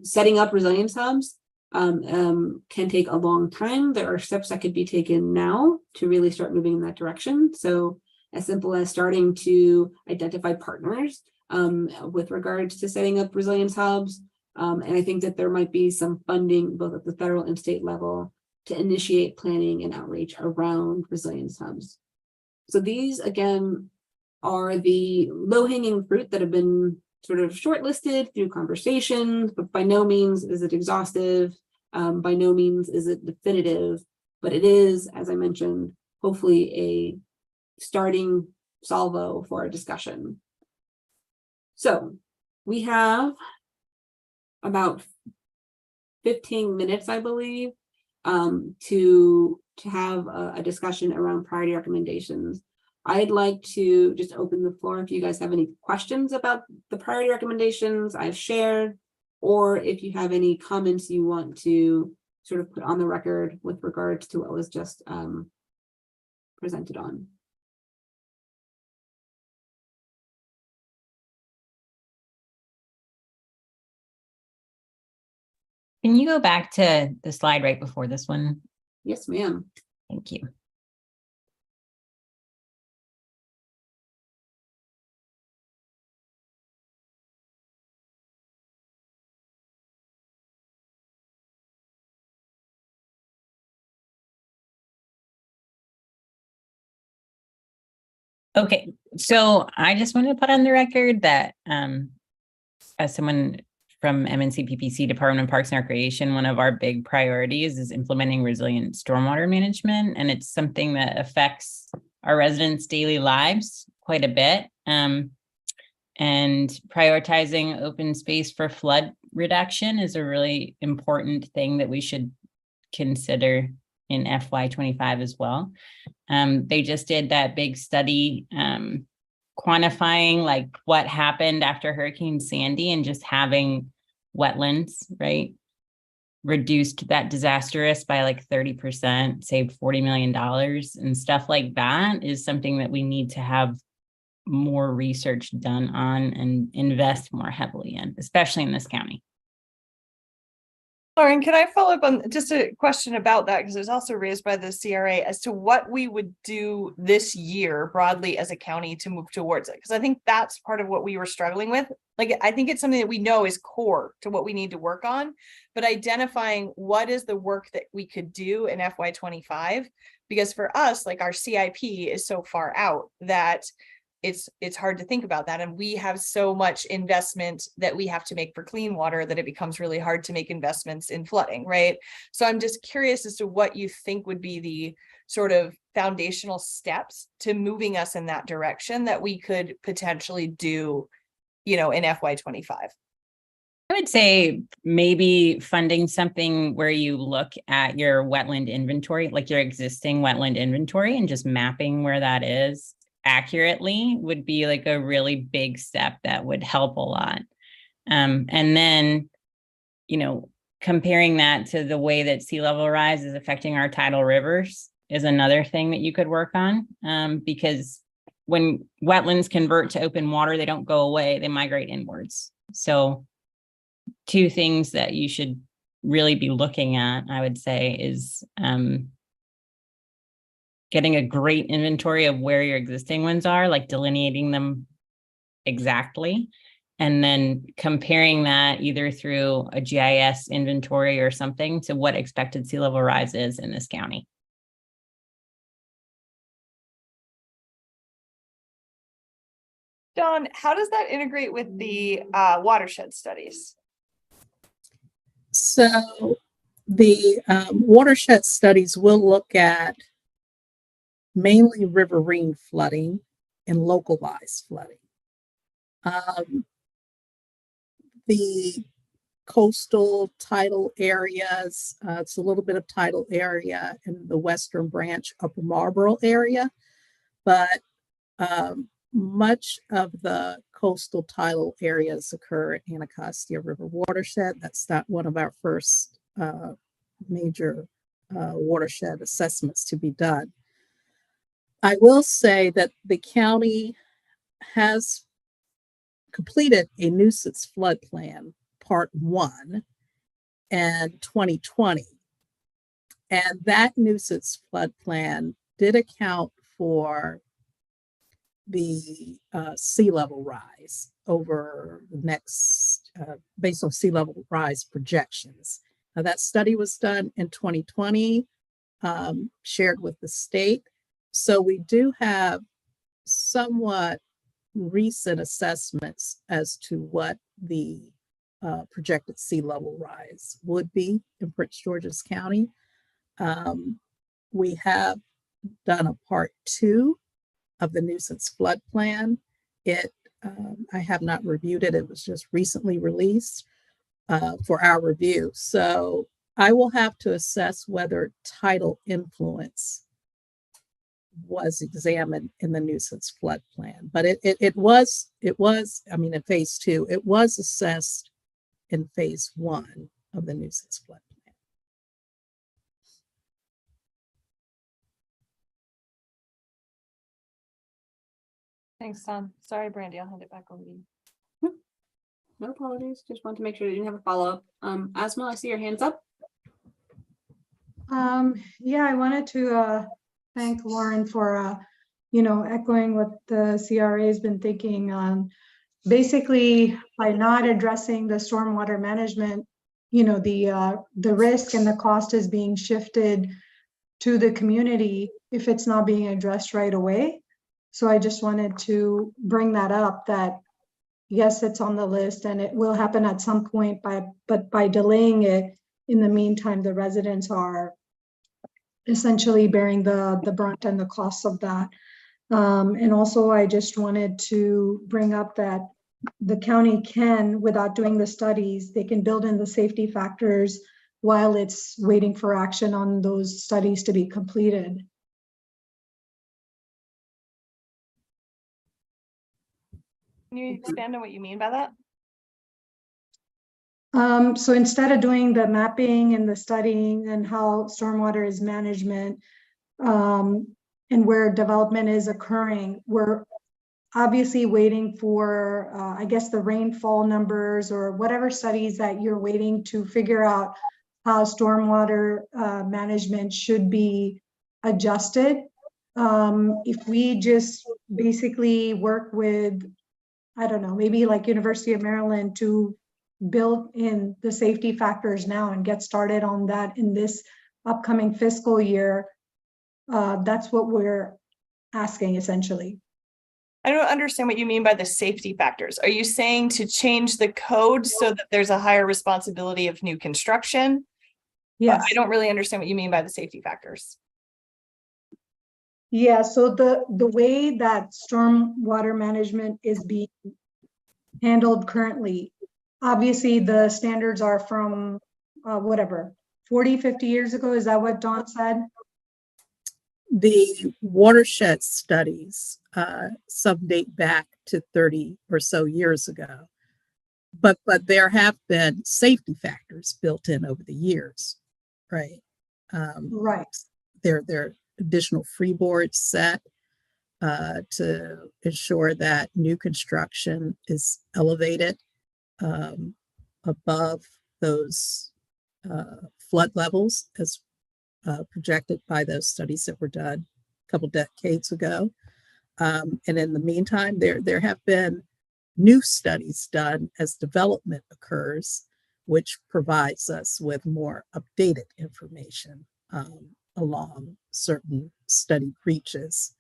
setting up resilience hubs can take a long time, there are steps that could be taken now to really start moving in that direction. So as simple as starting to identify partners with regards to setting up resilience hubs. And I think that there might be some funding both at the federal and state level to initiate planning and outreach around resilience hubs. So these, again, are the low-hanging fruit that have been sort of shortlisted through conversations, but by no means is it exhaustive. By no means is it definitive, but it is, as I mentioned, hopefully a starting salvo for a discussion. So we have about 15 minutes, I believe, to have a discussion around priority recommendations. I'd like to just open the floor if you guys have any questions about the priority recommendations I've shared, or if you have any comments you want to sort of put on the record with regards to what was just presented on. Can you go back to the slide right before this one? Yes, ma'am. Thank you. Okay, so I just want to put on the record that as someone from MNC PPC Department of Parks and Recreation, one of our big priorities is implementing resilient stormwater management, and it's something that affects our residents' daily lives quite a bit. And prioritizing open space for flood reduction is a really important thing that we should consider in FY25 as well. They just did that big study quantifying like what happened after Hurricane Sandy, and just having wetlands, right? Reduced that disaster risk by like 30%, saved $40 million, and stuff like that is something that we need to have more research done on and invest more heavily in, especially in this county. Lauren, can I follow up on just a question about that? Because it was also raised by the CRA as to what we would do this year broadly as a county to move towards it. Because I think that's part of what we were struggling with. Like, I think it's something that we know is core to what we need to work on, but identifying what is the work that we could do in FY25, because for us, like, our CIP is so far out that it's hard to think about that. And we have so much investment that we have to make for clean water that it becomes really hard to make investments in flooding, right? So I'm just curious as to what you think would be the sort of foundational steps to moving us in that direction that we could potentially do, in FY25. I would say maybe funding something where you look at your wetland inventory, like your existing wetland inventory, and just mapping where that is accurately would be like a really big step that would help a lot. And then, comparing that to the way that sea level rise is affecting our tidal rivers is another thing that you could work on, because when wetlands convert to open water, they don't go away, they migrate inwards. So two things that you should really be looking at, I would say, is getting a great inventory of where your existing ones are, like delineating them exactly, and then comparing that either through a GIS inventory or something to what expected sea level rise is in this county. Don, how does that integrate with the watershed studies? So the watershed studies will look at mainly riverine flooding and localized flooding. The coastal tidal areas, it's a little bit of tidal area in the Western Branch, Upper Marlboro area, but much of the coastal tidal areas occur in Anacostia River watershed. That's not one of our first major watershed assessments to be done. I will say that the county has completed a nuisance flood plan, part 1, in 2020. And that nuisance flood plan did account for the sea level rise over the next, based on sea level rise projections. Now, that study was done in 2020, shared with the state. So we do have somewhat recent assessments as to what the projected sea level rise would be in Prince George's County. We have done a part 2 of the nuisance flood plan. I have not reviewed it. It was just recently released for our review. So I will have to assess whether tidal influence was examined in the nuisance flood plan. But it was, I mean, in phase 2, it was assessed in phase 1 of the nuisance flood plan. Thanks, Tom. Sorry, Brandy, I'll hand it back over to you. No apologies. Just wanted to make sure you didn't have a follow-up. Asma, I see your hands up. Yeah, I wanted to thank Lauren for echoing what the CRA has been thinking. Basically, by not addressing the stormwater management, the risk and the cost is being shifted to the community if it's not being addressed right away. So I just wanted to bring that up, that yes, it's on the list and it will happen at some point, but by delaying it, in the meantime, the residents are essentially bearing the brunt and the costs of that. And also, I just wanted to bring up that the county can, without doing the studies, they can build in the safety factors while it's waiting for action on those studies to be completed. Can you expand on what you mean by that? So instead of doing the mapping and the studying and how stormwater is management, and where development is occurring, we're obviously waiting for, I guess, the rainfall numbers or whatever studies that you're waiting to figure out how stormwater management should be adjusted. If we just basically work with, I don't know, maybe like University of Maryland to build in the safety factors now and get started on that in this upcoming fiscal year, that's what we're asking essentially. I don't understand what you mean by the safety factors. Are you saying to change the code so that there's a higher responsibility of new construction? Yes. I don't really understand what you mean by the safety factors. Yeah, so the way that stormwater management is being handled currently, obviously the standards are from whatever, 40, 50 years ago. Is that what Dawn said? The watershed studies, some date back to 30 or so years ago. But there have been safety factors built in over the years, right? Right. There are additional freeboards set to ensure that new construction is elevated above those flood levels as projected by those studies that were done a couple decades ago. And in the meantime, there have been new studies done as development occurs, which provides us with more updated information along certain study reaches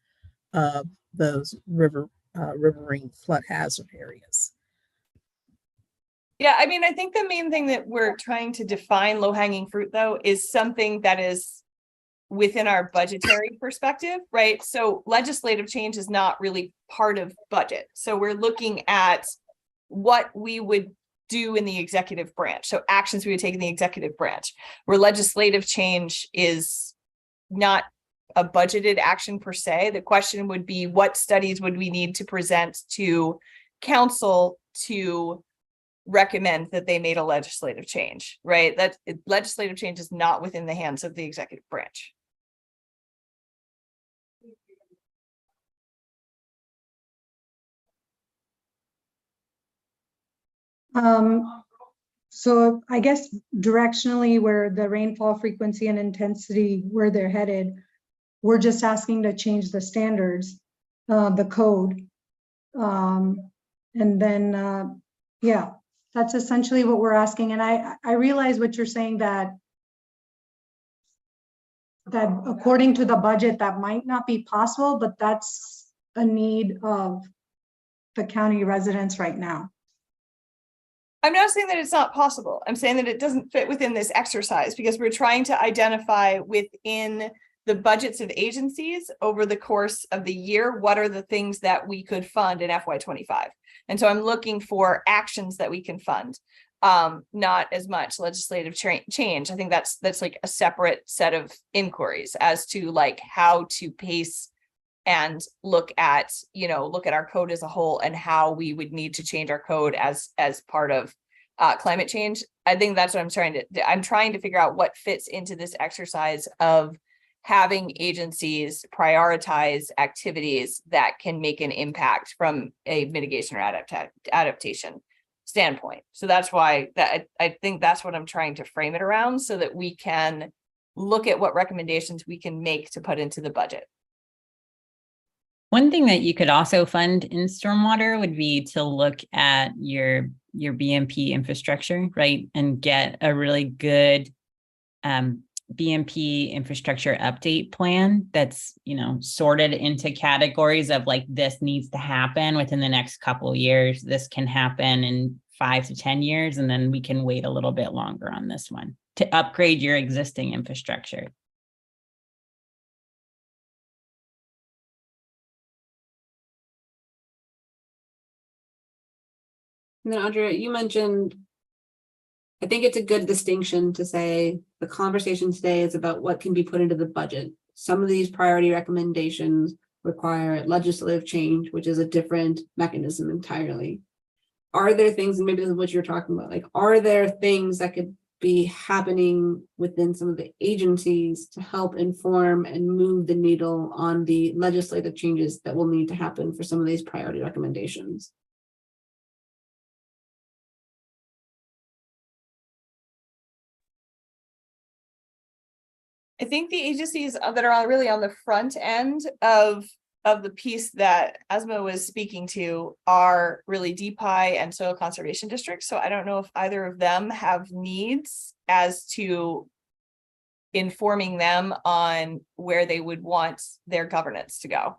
of those riverine flood hazard areas. Yeah, I mean, I think the main thing that we're trying to define low-hanging fruit, though, is something that is within our budgetary perspective, right? So legislative change is not really part of budget. So we're looking at what we would do in the executive branch. So actions we would take in the executive branch, where legislative change is not a budgeted action per se. The question would be, what studies would we need to present to council to recommend that they made a legislative change, right? That legislative change is not within the hands of the executive branch. So I guess directionally where the rainfall frequency and intensity, where they're headed, we're just asking to change the standards, the code. And then, yeah, that's essentially what we're asking. And I realize what you're saying, that according to the budget, that might not be possible, but that's a need of the county residents right now. I'm not saying that it's not possible. I'm saying that it doesn't fit within this exercise because we're trying to identify within the budgets of agencies over the course of the year, what are the things that we could fund in FY25. And so I'm looking for actions that we can fund, not as much legislative change. I think that's like a separate set of inquiries as to like how to pace and look at our code as a whole and how we would need to change our code as part of climate change. I think that's what I'm trying to figure out what fits into this exercise of having agencies prioritize activities that can make an impact from a mitigation or adaptation standpoint. So that's why I think that's what I'm trying to frame it around, so that we can look at what recommendations we can make to put into the budget. One thing that you could also fund in stormwater would be to look at your BMP infrastructure, right? And get a really good BMP infrastructure update plan that's, sorted into categories of like, this needs to happen within the next couple of years. This can happen in 5 to 10 years. And then we can wait a little bit longer on this one to upgrade your existing infrastructure. And then Andrea, you mentioned, I think it's a good distinction to say the conversation today is about what can be put into the budget. Some of these priority recommendations require legislative change, which is a different mechanism entirely. are there things, and maybe this is what you're talking about, like, are there things that could be happening within some of the agencies to help inform and move the needle on the legislative changes that will need to happen for some of these priority recommendations? I think the agencies that are really on the front end of the piece that Asma was speaking to are really DPI and soil conservation districts. So I don't know if either of them have needs as to informing them on where they would want their governance to go.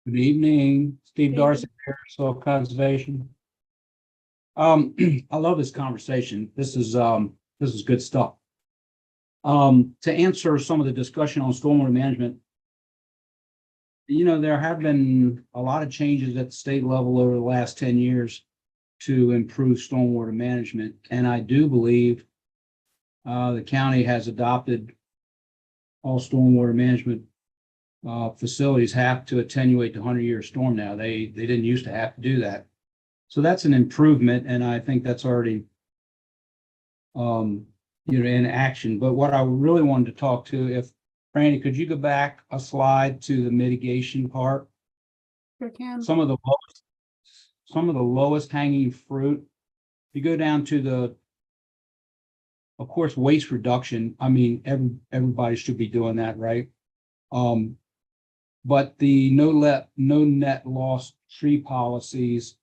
Good evening, Steve Good Darcy, here, Soil Conservation. I love this conversation. This is good stuff. To answer some of the discussion on stormwater management, you know, there have been a lot of changes at the state level over the last 10 years to improve stormwater management. And I do believe the county has adopted all stormwater management facilities have to attenuate the 100-year storm now. They didn't used to have to do that. So that's an improvement, and I think that's already in action. But what I really wanted to talk to, if Brandy, could you go back a slide to the mitigation part? Sure can. Some of the lowest hanging fruit. You go down to the, of course, waste reduction. I mean, everybody should be doing that, right? But the no net loss tree policies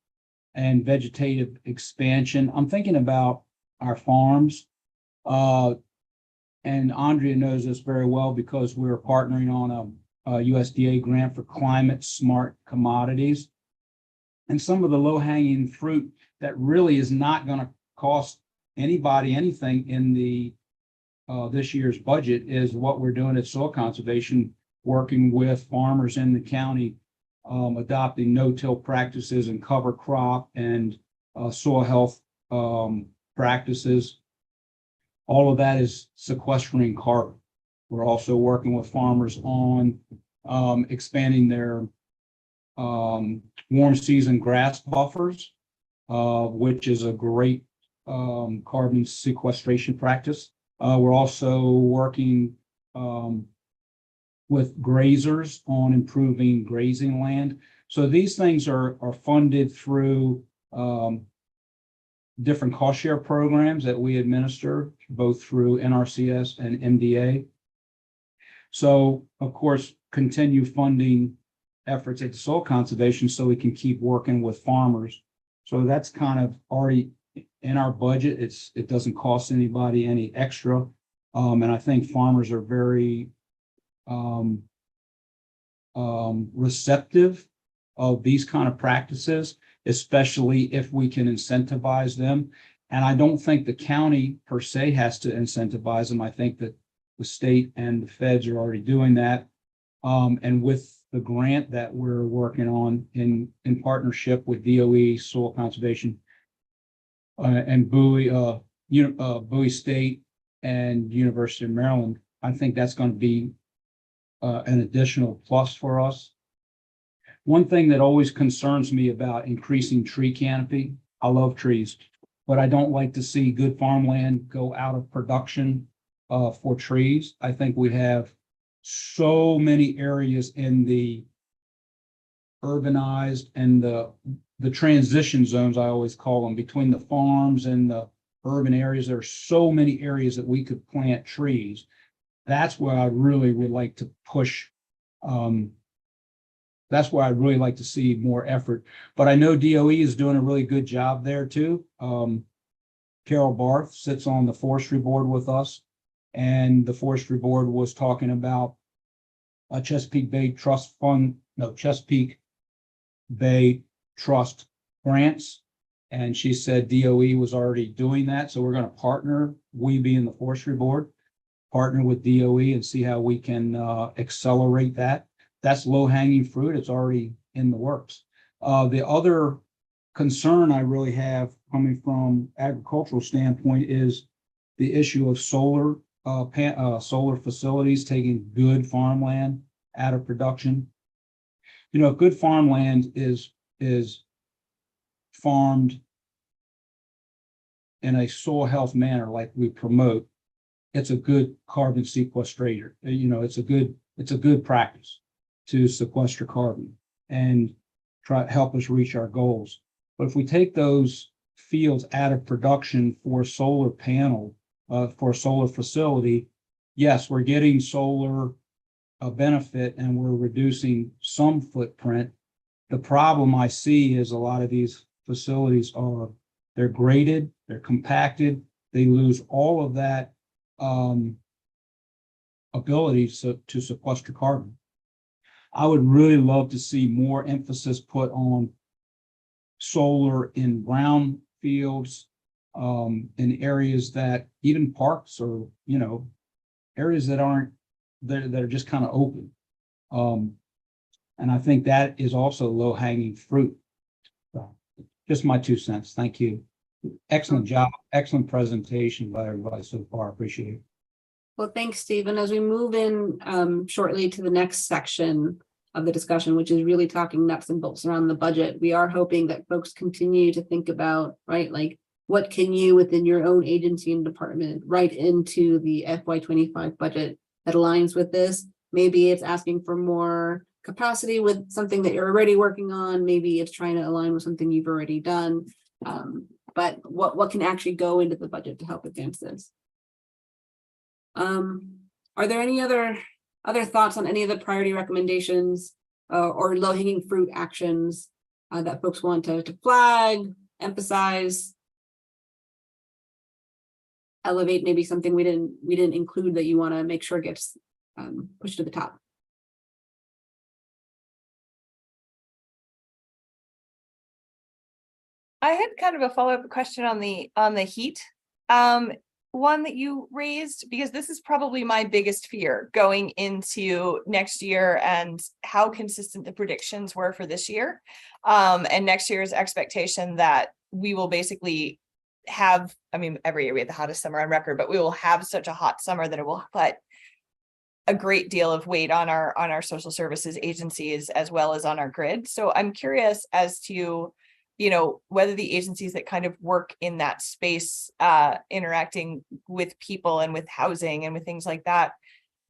and vegetative expansion. I'm thinking about our farms. And Andrea knows this very well because we're partnering on a USDA grant for climate smart commodities. And some of the low hanging fruit that really is not going to cost anybody anything in the this year's budget is what we're doing at Soil Conservation, working with farmers in the county, adopting no-till practices and cover crop and soil health practices. All of that is sequestering carbon. We're also working with farmers on expanding their warm season grass buffers, which is a great carbon sequestration practice. We're also working with grazers on improving grazing land. So these things are funded through different cost share programs that we administer, both through NRCS and MDA. So, of course, continue funding efforts at soil conservation so we can keep working with farmers. So that's kind of already in our budget. It doesn't cost anybody any extra. And I think farmers are very receptive of these kind of practices, especially if we can incentivize them. And I don't think the county per se has to incentivize them. I think that the state and the feds are already doing that. And with the grant that we're working on in partnership with DOE, Soil Conservation, and Bowie State and University of Maryland, I think that's going to be an additional plus for us. One thing that always concerns me about increasing tree canopy, I love trees, but I don't like to see good farmland go out of production for trees. I think we have so many areas in the urbanized and the transition zones, I always call them, between the farms and the urban areas. There are so many areas that we could plant trees. That's where I really would like to push. That's where I'd really like to see more effort. But I know DOE is doing a really good job there too. Carol Barth sits on the forestry board with us, and the forestry board was talking about a Chesapeake Bay Trust grants. And she said DOE was already doing that. So we're going to partner, we being the forestry board, partner with DOE and see how we can accelerate that. That's low hanging fruit. It's already in the works. The other concern I really have coming from agricultural standpoint is the issue of solar facilities taking good farmland out of production. you know, good farmland is farmed in a soil health manner like we promote. It's a good carbon sequestrator. You know, it's a good practice to sequester carbon and try to help us reach our goals. But if we take those fields out of production for solar panel, for a solar facility, yes, we're getting solar benefit and we're reducing some footprint. The problem I see is a lot of these facilities they're graded, they're compacted, they lose all of that ability to sequester carbon. I would really love to see more emphasis put on solar in brown fields, in areas that even parks or, you know, areas that aren't, that are just kind of open. And I think that is also low hanging fruit. So, just my 2 cents. Thank you. Excellent job. Excellent presentation by everybody so far. Appreciate it. Well, thanks, Stephen. As we move in shortly to the next section of the discussion, which is really talking nuts and bolts around the budget, we are hoping that folks continue to think about, right, like what can you within your own agency and department write into the FY25 budget that aligns with this. Maybe it's asking for more capacity with something that you're already working on. Maybe it's trying to align with something you've already done. But what can actually go into the budget to help advance this? Are there any other thoughts on any of the priority recommendations or low-hanging fruit actions that folks want to flag, emphasize, elevate? Maybe something we didn't include that you want to make sure gets pushed to the top. I had kind of a follow-up question on the heat. One that you raised, because this is probably my biggest fear going into next year and how consistent the predictions were for this year. And next year's expectation that we will basically have, I mean, every year we have the hottest summer on record, but we will have such a hot summer that it will put a great deal of weight on our social services agencies as well as on our grid. So I'm curious as to, you know, whether the agencies that kind of work in that space, interacting with people and with housing and with things like that,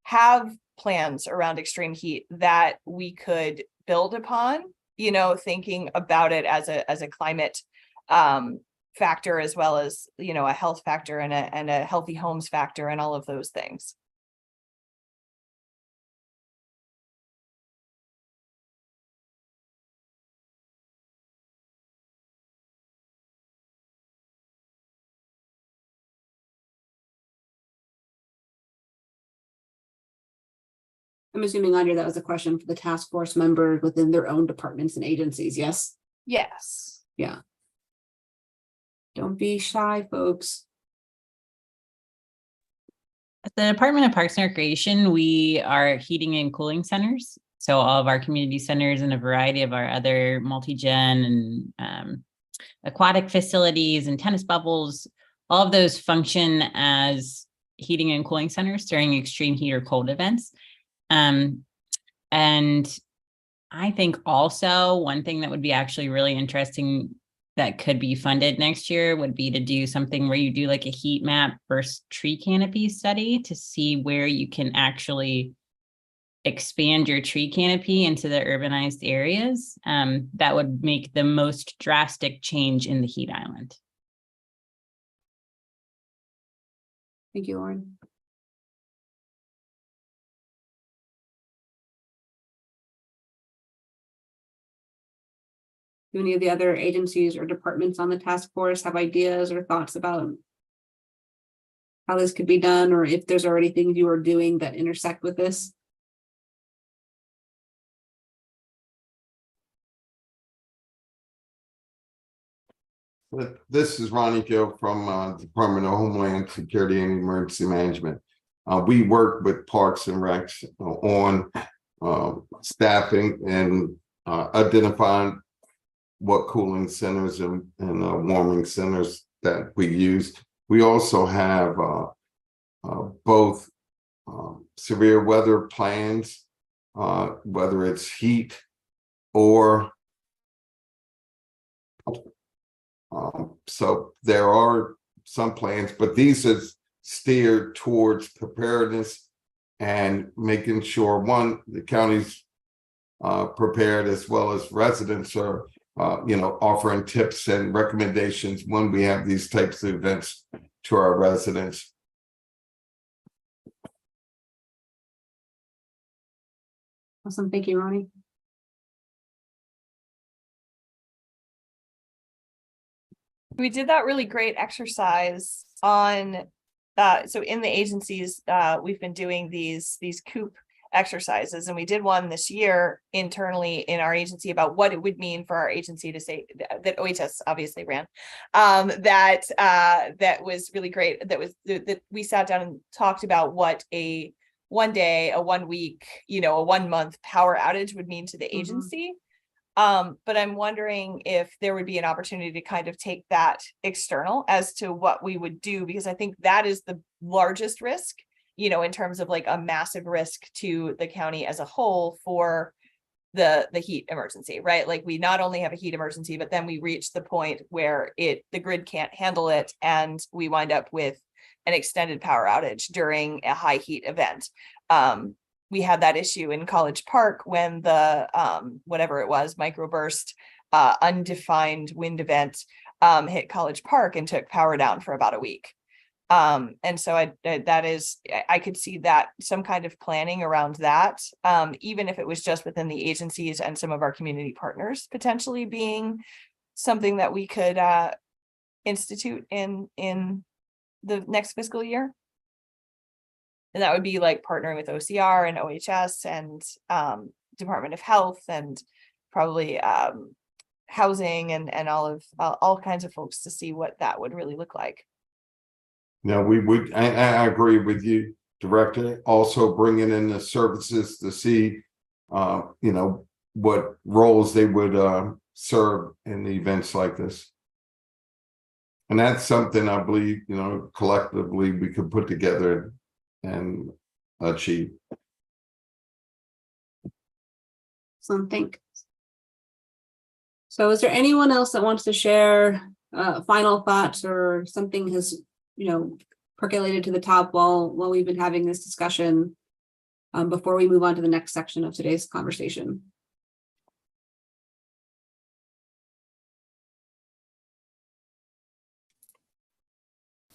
have plans around extreme heat that we could build upon, you know, thinking about it as a climate factor, as well as, you know, a health factor and a healthy homes factor and all of those things. I'm assuming, Andrea, that was a question for the task force members within their own departments and agencies, yes? Yes. Yeah. Don't be shy, folks. At the Department of Parks and Recreation, we are heating and cooling centers. So all of our community centers and a variety of our other multi-gen and aquatic facilities and tennis bubbles, all of those function as heating and cooling centers during extreme heat or cold events. And I think also one thing that would be actually really interesting that could be funded next year would be to do something where you do like a heat map versus tree canopy study to see where you can actually expand your tree canopy into the urbanized areas. That would make the most drastic change in the heat island. Thank you, Lauren. Do any of the other agencies or departments on the task force have ideas or thoughts about how this could be done, or if there's already things you are doing that intersect with this? This is Ronnie Joe from Department of Homeland Security and Emergency Management. We work with Parks and Recs on staffing and identifying what cooling centers and warming centers that we use. We also have both severe weather plans, whether it's heat or so there are some plans, but these is steered towards preparedness and making sure, one, the county's prepared, as well as residents are, offering tips and recommendations when we have these types of events to our residents. Awesome. Thank you, Ronnie. We did that really great exercise on, so in the agencies, we've been doing these COOP exercises, and we did one this year internally in our agency about what it would mean for our agency to say that OHS obviously ran. That was really great. That we sat down and talked about what a 1 day, a 1 week, a 1 month power outage would mean to the agency. But I'm wondering if there would be an opportunity to kind of take that external as to what we would do, because I think that is the largest risk, in terms of like a massive risk to the county as a whole for the heat emergency, right? Like, we not only have a heat emergency, but then we reach the point where the grid can't handle it, and we wind up with an extended power outage during a high heat event. We had that issue in College Park when the whatever it was, microburst, undefined wind event hit College Park and took power down for about a week. And so I could see that some kind of planning around that, even if it was just within the agencies and some of our community partners potentially being something that we could institute in the next fiscal year. And that would be like partnering with OCR and OHS and Department of Health and probably housing and all kinds of folks to see what that would really look like. Now, I agree with you, Director. Also bringing in the services to see, what roles they would serve in the events like this. And that's something I believe, collectively we could put together and achieve. Thanks. So is there anyone else that wants to share final thoughts, or something has percolated to the top while we've been having this discussion, before we move on to the next section of today's conversation?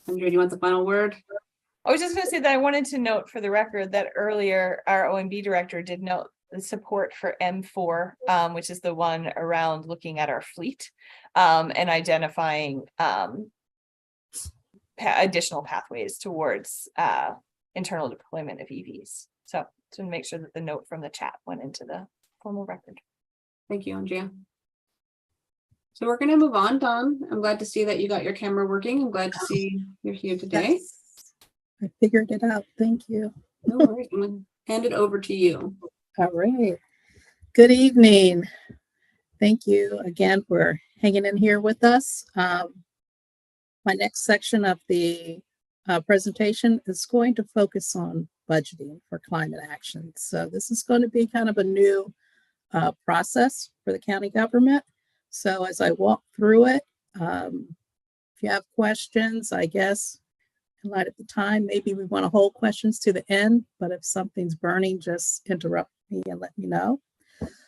Andrea, do you want the final word? I was just going to say that I wanted to note for the record that earlier our OMB director did note the support for M4, which is the one around looking at our fleet and identifying additional pathways towards internal deployment of EVs. So to make sure that the note from the chat went into the formal record. Thank you, Andrea. So we're going to move on, Dawn. I'm glad to see that you got your camera working. I'm glad to see you're here today. Yes. I figured it out. Thank you. No worries. I'm going to hand it over to you. All right. Good evening. Thank you again for hanging in here with us. My next section of the presentation is going to focus on budgeting for climate action. So this is going to be kind of a new process for the county government. So as I walk through it, if you have questions, I guess, in light of the time, maybe we want to hold questions to the end, but if something's burning, just interrupt me and let me know.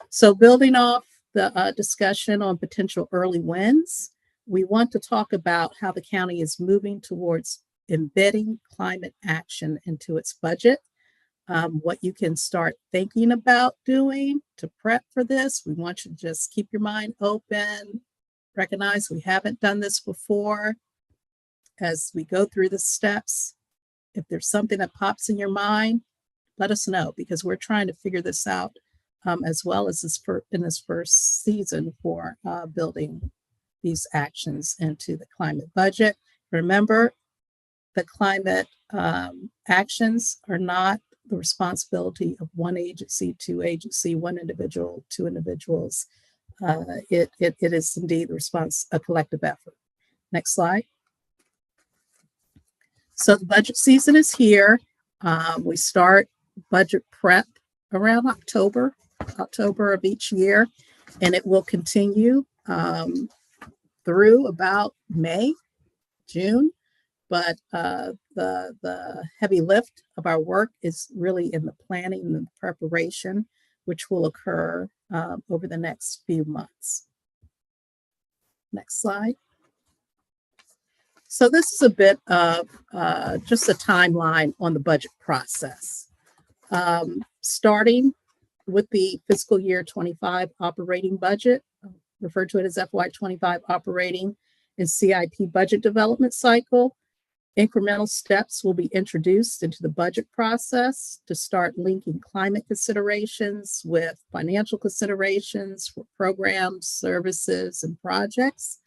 So building off the discussion on potential early wins, we want to talk about how the county is moving towards embedding climate action into its budget, what you can start thinking about doing to prep for this. We want you to just keep your mind open, recognize we haven't done this before. As we go through the steps, if there's something that pops in your mind, let us know, because we're trying to figure this out as well as in this first season for building these actions into the climate budget. Remember, the climate actions are not the responsibility of one agency, two agency, one individual, two individuals. It is indeed a collective effort. Next slide. So the budget season is here. We start budget prep around October of each year. and it will continue through about May, June. But the heavy lift of our work is really in the planning and the preparation, which will occur over the next few months. Next slide. So this is a bit of just a timeline on the budget process. Starting with the fiscal year 25 operating budget, referred to it as FY 25 operating and CIP budget development cycle. Incremental steps will be introduced into the budget process to start linking climate considerations with financial considerations for programs, services, and projects.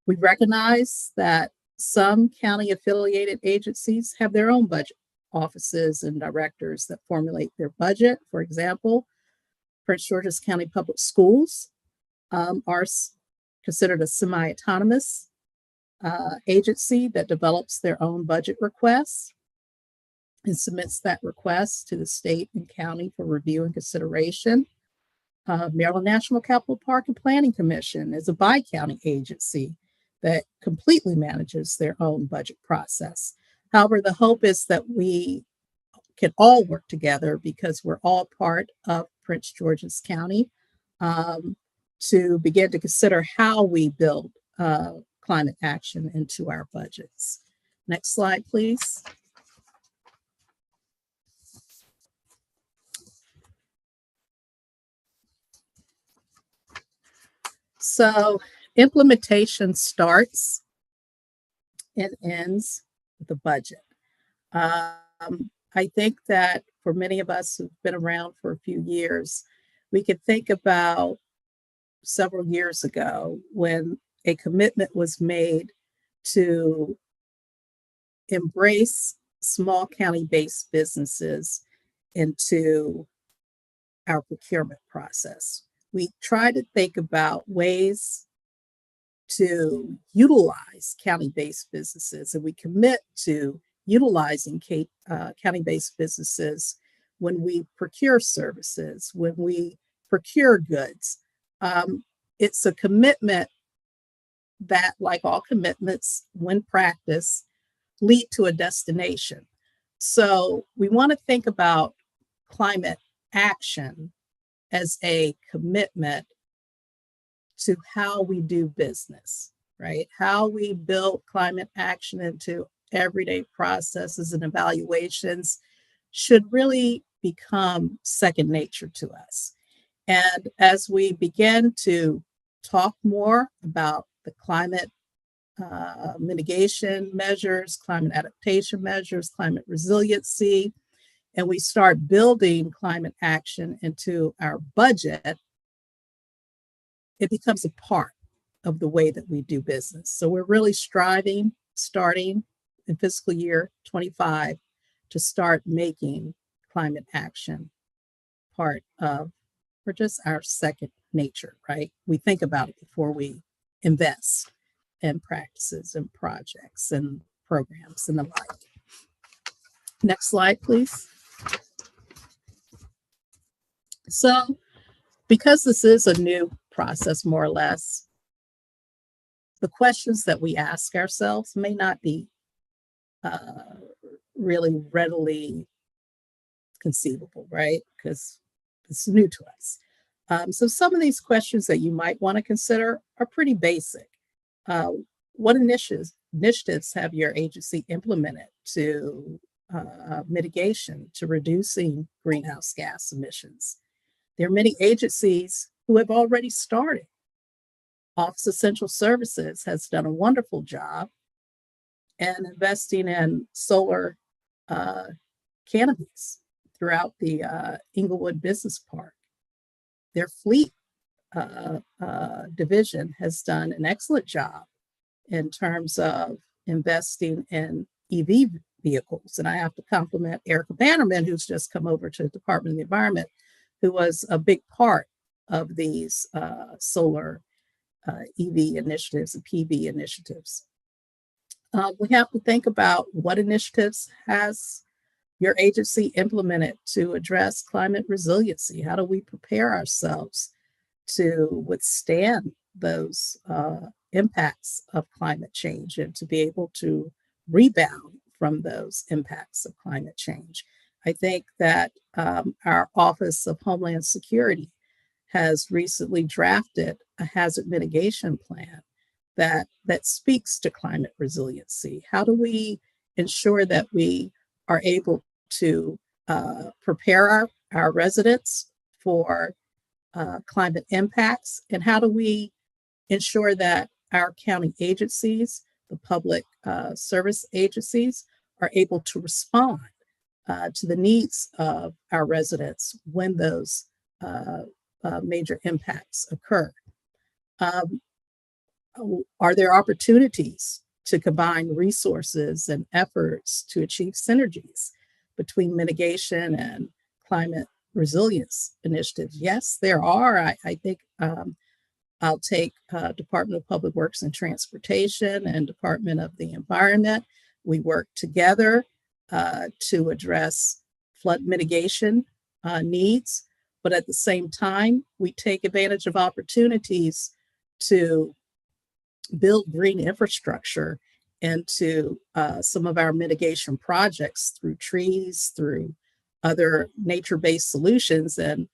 We recognize that some county affiliated agencies have their own budget offices and directors that formulate their budget. For example, Prince George's County Public Schools are considered a semi-autonomous agency that develops their own budget requests and submits that request to the state and county for review and consideration. Maryland National Capital Park and Planning Commission is a bi-county agency that completely manages their own budget process. However, the hope is that we can all work together because we're all part of Prince George's County to begin to consider how we build climate action into our budgets. Next slide, please. So implementation starts and ends with the budget. I think that for many of us who've been around for a few years, we could think about several years ago when a commitment was made to embrace small county-based businesses into our procurement process. We try to think about ways to utilize county-based businesses, and we commit to utilizing county-based businesses when we procure services, when we procure goods. It's a commitment that, like all commitments, when practiced, lead to a destination. So we want to think about climate action as a commitment to how we do business, right? How we build climate action into everyday processes and evaluations should really become second nature to us. And as we begin to talk more about the climate mitigation measures, climate adaptation measures, climate resiliency, and we start building climate action into our budget, it becomes a part of the way that we do business. So we're really striving, starting in fiscal year 25, to start making climate action part of, or just our second nature, right? We think about it before we invest in practices and projects and programs and the like. Next slide, please. So, because this is a new process, more or less, the questions that we ask ourselves may not be really readily conceivable, right? Because it's new to us. So some of these questions that you might want to consider are pretty basic. What initiatives have your agency implemented to mitigation, to reducing greenhouse gas emissions? There are many agencies who have already started. Office of Central Services has done a wonderful job in investing in solar canopies throughout the Inglewood Business Park. Their fleet division has done an excellent job in terms of investing in EV vehicles. And I have to compliment Erica Bannerman, who's just come over to the Department of the Environment, who was a big part of these solar EV initiatives and PV initiatives. We have to think about what initiatives has your agency implemented to address climate resiliency. How do we prepare ourselves to withstand those impacts of climate change and to be able to rebound from those impacts of climate change. I think that our Office of Homeland Security has recently drafted a hazard mitigation plan that speaks to climate resiliency. How do we ensure that we are able to prepare our residents for climate impacts? And how do we ensure that our county agencies, the public service agencies, are able to respond to the needs of our residents when those major impacts occur? Are there opportunities to combine resources and efforts to achieve synergies between mitigation and climate resilience initiatives? Yes, there are. I think I'll take Department of Public Works and Transportation and Department of the Environment. We work together to address flood mitigation needs, but at the same time, we take advantage of opportunities to build green infrastructure into some of our mitigation projects through trees, through other nature-based solutions. And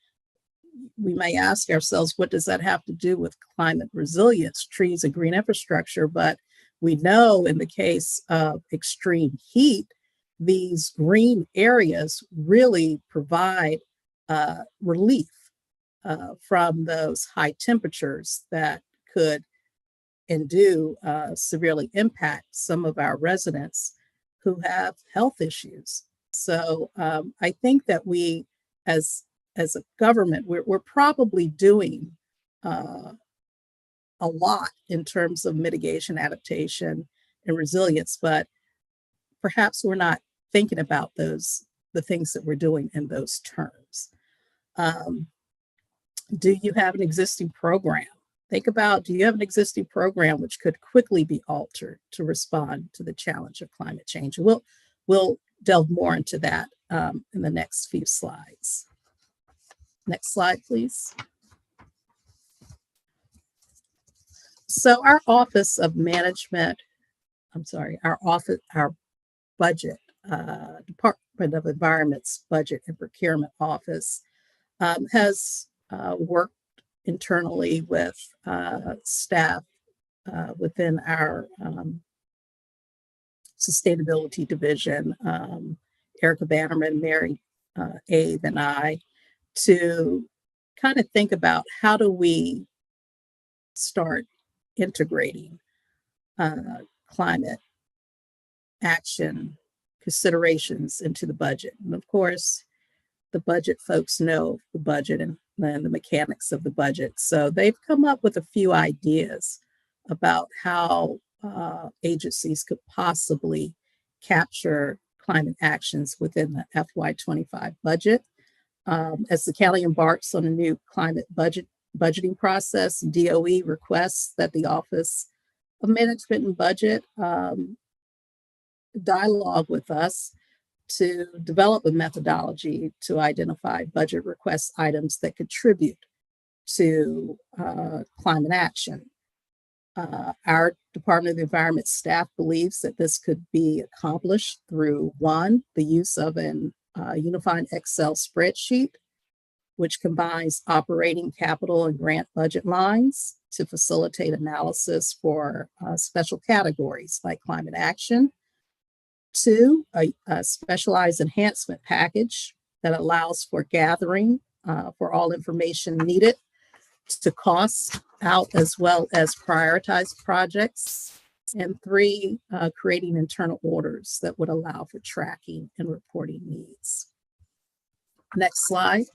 we may ask ourselves, what does that have to do with climate resilience, trees and green infrastructure? But we know in the case of extreme heat, these green areas really provide relief from those high temperatures that could and do severely impact some of our residents who have health issues. So I think that we, as a government, we're probably doing a lot in terms of mitigation, adaptation, and resilience, but perhaps we're not thinking about the things that we're doing in those terms. Do you have an existing program? Think about, do you have an existing program which could quickly be altered to respond to the challenge of climate change? We'll delve more into that in the next few slides. Next slide, please. So our Office of Management, our budget, Department of Environment's Budget and Procurement Office has worked internally with staff within our sustainability division, Erica Bannerman, Mary Abe, and I, to kind of think about how do we start integrating climate action considerations into the budget. And of course, the budget folks know the budget and the mechanics of the budget. So they've come up with a few ideas about how agencies could possibly capture climate actions within the FY25 budget. As the county embarks on a new climate budgeting process, DOE requests that the Office of Management and Budget dialogue with us to develop a methodology to identify budget request items that contribute to climate action. Our Department of the Environment staff believes that this could be accomplished through, one, the use of an unified Excel spreadsheet, which combines operating capital and grant budget lines to facilitate analysis for special categories like climate action. Two, a specialized enhancement package that allows for gathering for all information needed to cost out as well as prioritize projects. And three, creating internal orders that would allow for tracking and reporting needs. Next slide.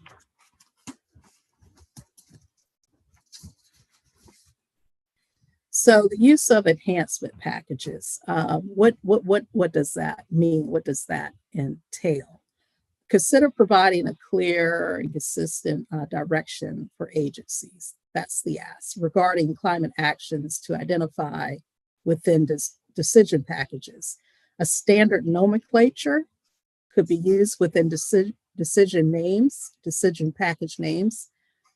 So the use of enhancement packages, what does that mean? What does that entail? Consider providing a clear and consistent direction for agencies. That's the ask regarding climate actions to identify within decision packages. A standard nomenclature could be used within decision package names,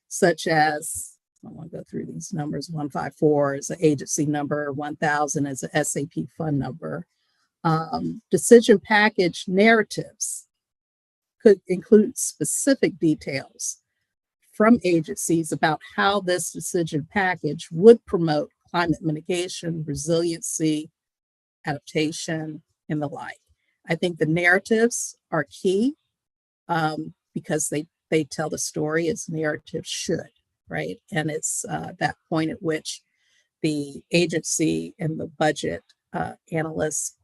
such as I don't want to go through these numbers. 154 is an agency number, 1000 is a SAP fund number. Decision package narratives could include specific details from agencies about how this decision package would promote climate mitigation, resiliency, adaptation, and the like. I think the narratives are key because they tell the story as narratives should, right? And it's that point at which the agency and the budget analysts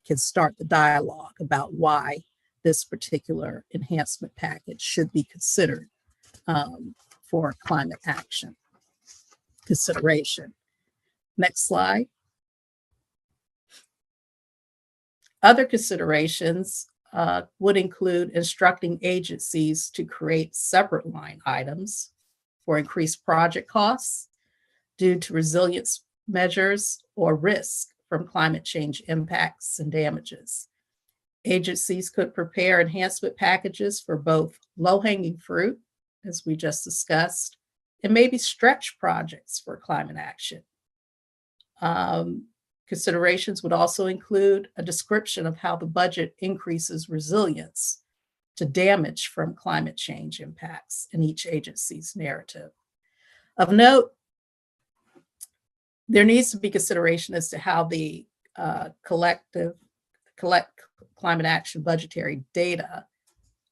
can start the dialogue about why this particular enhancement package should be considered for climate action consideration. Next slide. Other considerations would include instructing agencies to create separate line items for increased project costs due to resilience measures or risk from climate change impacts and damages. Agencies could prepare enhancement packages for both low-hanging fruit, as we just discussed, and maybe stretch projects for climate action. Considerations would also include a description of how the budget increases resilience to damage from climate change impacts in each agency's narrative. Of note, there needs to be consideration as to how the collect climate action budgetary data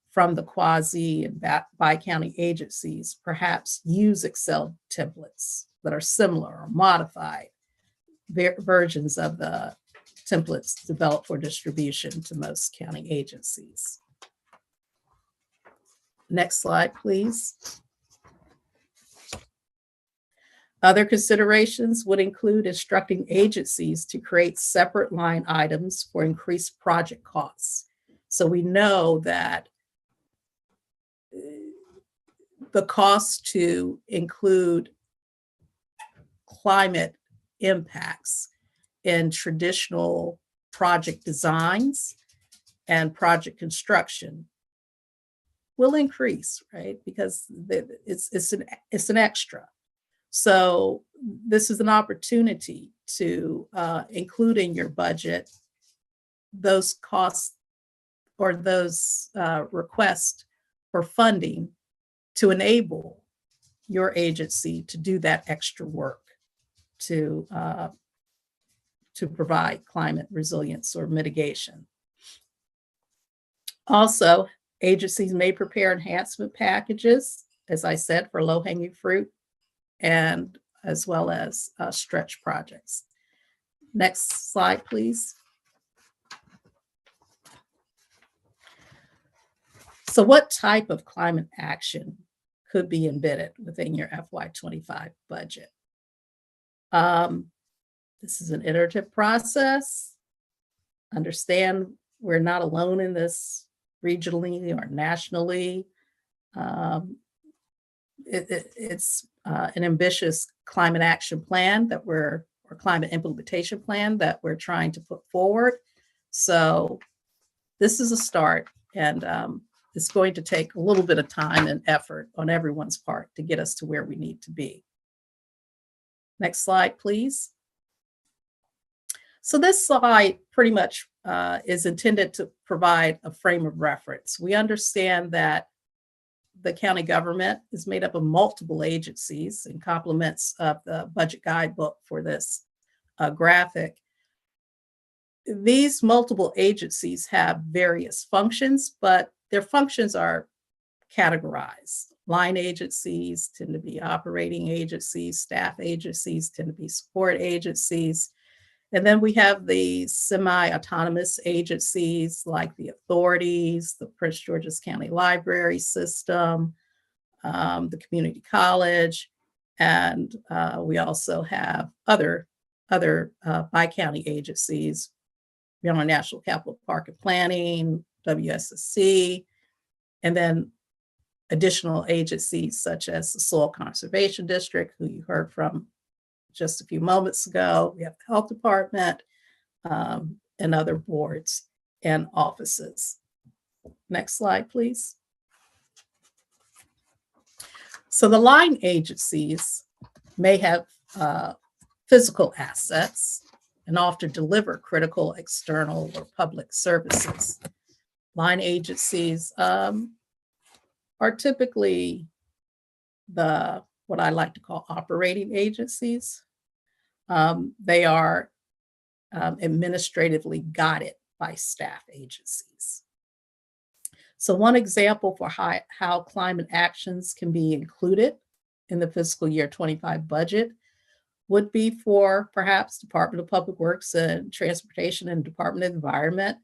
from the quasi and bi-county agencies perhaps use Excel templates that are similar or modified versions of the templates developed for distribution to most county agencies. Next slide, please. Other considerations would include instructing agencies to create separate line items for increased project costs. So we know that the cost to include climate impacts in traditional project designs and project construction will increase, right? Because it's an extra. So this is an opportunity to include in your budget those costs or those requests for funding to enable your agency to do that extra work to provide climate resilience or mitigation. Also, agencies may prepare enhancement packages, as I said, for low-hanging fruit, and as well as stretch projects. Next slide, please. So what type of climate action could be embedded within your FY25 budget? This is an iterative process. Understand we're not alone in this regionally or nationally. It's an ambitious climate action plan or climate implementation plan that we're trying to put forward. So this is a start, and it's going to take a little bit of time and effort on everyone's part to get us to where we need to be. Next slide, please. So this slide pretty much is intended to provide a frame of reference. We understand that the county government is made up of multiple agencies and complements of the budget guidebook for this graphic. These multiple agencies have various functions, but their functions are categorized. Line agencies tend to be operating agencies, staff agencies tend to be support agencies. And then we have the semi-autonomous agencies like the authorities, the Prince George's County Library System, the community college, and we also have other bi-county agencies, Maryland National Capital Park and Planning, WSSC, and then additional agencies such as the Soil Conservation District, who you heard from just a few moments ago. We have the Health Department and other boards and offices. Next slide, please. So the line agencies may have physical assets and often deliver critical external or public services. Line agencies are typically what I like to call operating agencies. They are administratively guided by staff agencies. So one example for how climate actions can be included in the fiscal year 25 budget would be for perhaps Department of Public Works and Transportation and Department of Environment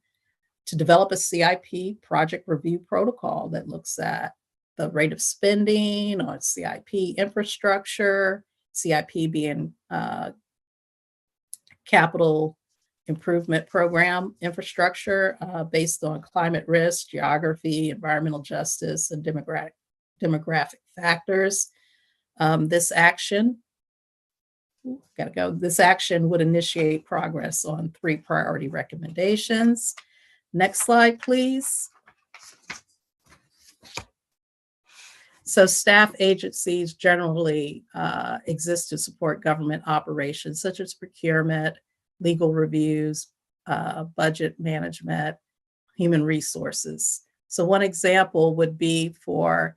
to develop a CIP project review protocol that looks at the rate of spending on CIP infrastructure, CIP being capital improvement program infrastructure based on climate risk, geography, environmental justice, and demographic factors. This action would initiate progress on 3 priority recommendations. Next slide, please. So staff agencies generally exist to support government operations such as procurement, legal reviews, budget management, human resources. So one example would be for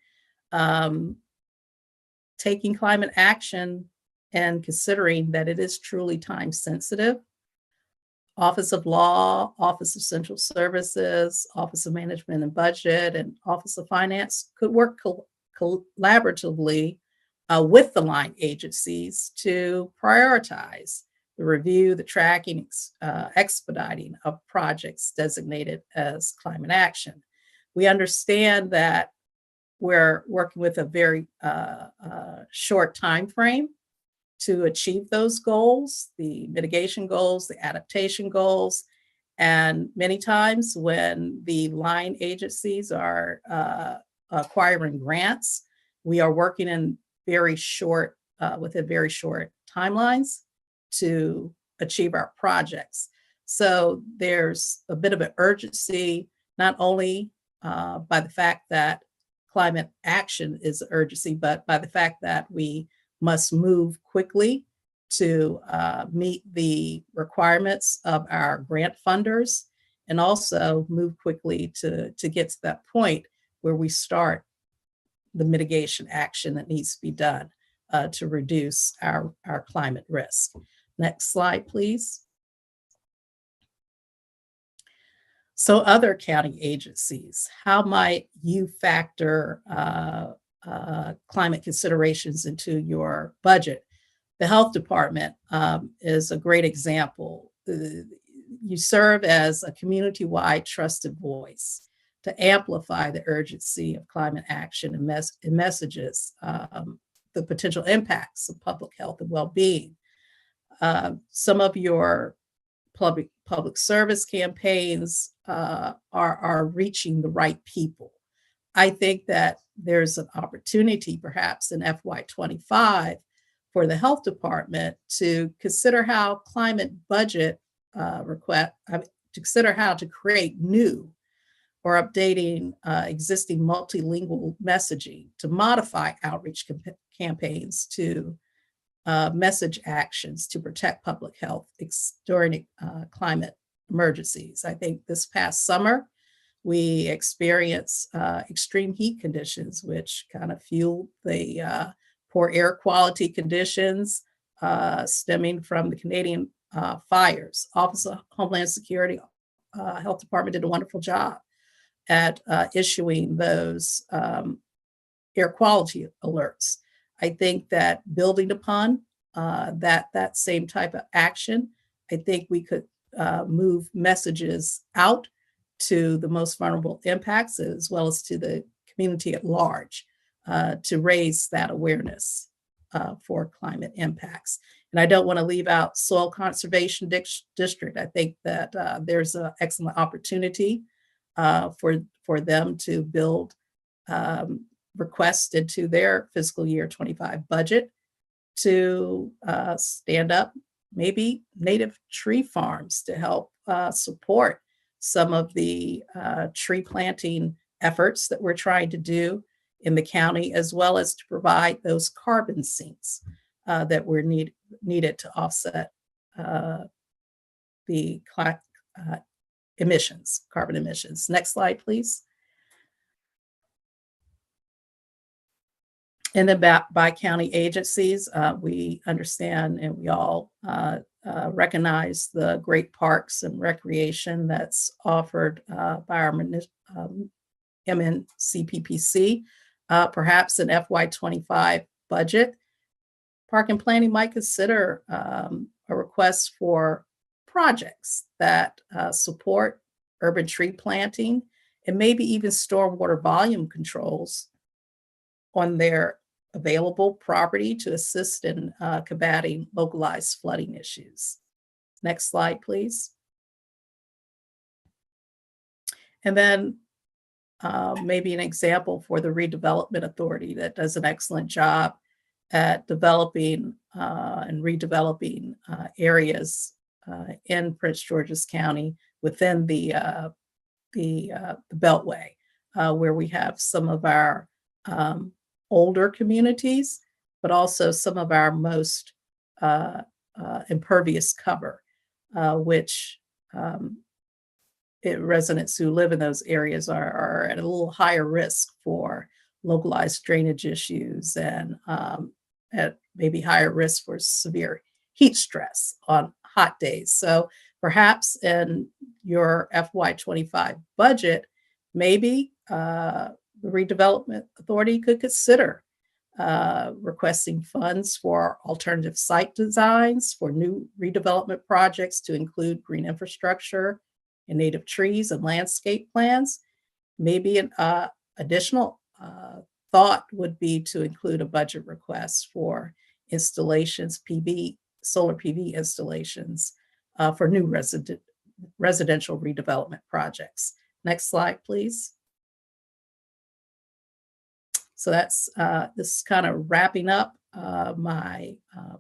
taking climate action and considering that it is truly time sensitive. Office of Law, Office of Central Services, Office of Management and Budget, and Office of Finance could work collaboratively with the line agencies to prioritize the review, the tracking, expediting of projects designated as climate action. We understand that we're working with a very short time frame to achieve those goals, the mitigation goals, the adaptation goals. And many times when the line agencies are acquiring grants, we are working in very short, within very short timelines to achieve our projects. So there's a bit of an urgency, not only by the fact that climate action is urgency, but by the fact that we must move quickly to meet the requirements of our grant funders, and also move quickly to get to that point where we start the mitigation action that needs to be done to reduce our climate risk. Next slide, please. So other county agencies, how might you factor climate considerations into your budget? The health department is a great example. You serve as a community-wide trusted voice to amplify the urgency of climate action and messages, the potential impacts of public health and well-being. Some of your public service campaigns are reaching the right people. I think that there's an opportunity perhaps in FY25 for the health department to consider how climate budget to consider how to create new or updating existing multilingual messaging to modify outreach campaigns to message actions to protect public health during climate emergencies. I think this past summer, we experienced extreme heat conditions, which kind of fueled the poor air quality conditions stemming from the Canadian fires. Office of Homeland Security Health Department did a wonderful job at issuing those air quality alerts. I think that building upon that same type of action, I think we could move messages out to the most vulnerable impacts as well as to the community at large to raise that awareness for climate impacts. And I don't want to leave out Soil Conservation District. I think that there's an excellent opportunity for them to build requests into their fiscal year 25 budget to stand up maybe native tree farms to help support some of the tree planting efforts that we're trying to do in the county, as well as to provide those carbon sinks that were needed to offset the emissions, carbon emissions. Next slide, please. And then by county agencies, we understand and we all recognize the great parks and recreation that's offered by our MNCPPC. Perhaps an FY25 budget, Park and Planning might consider a request for projects that support urban tree planting and maybe even stormwater volume controls on their available property to assist in combating localized flooding issues. Next slide, please. And then maybe an example for the Redevelopment Authority that does an excellent job at developing and redeveloping areas in Prince George's County within the Beltway, where we have some of our older communities, but also some of our most impervious cover, which residents who live in those areas are at a little higher risk for localized drainage issues and at maybe higher risk for severe heat stress on hot days. So perhaps in your FY25 budget, maybe the Redevelopment Authority could consider requesting funds for alternative site designs for new redevelopment projects to include green infrastructure and native trees and landscape plans. Maybe an additional thought would be to include a budget request for installations, solar PV installations for new residential redevelopment projects. Next slide, please. So that's this is kind of wrapping up my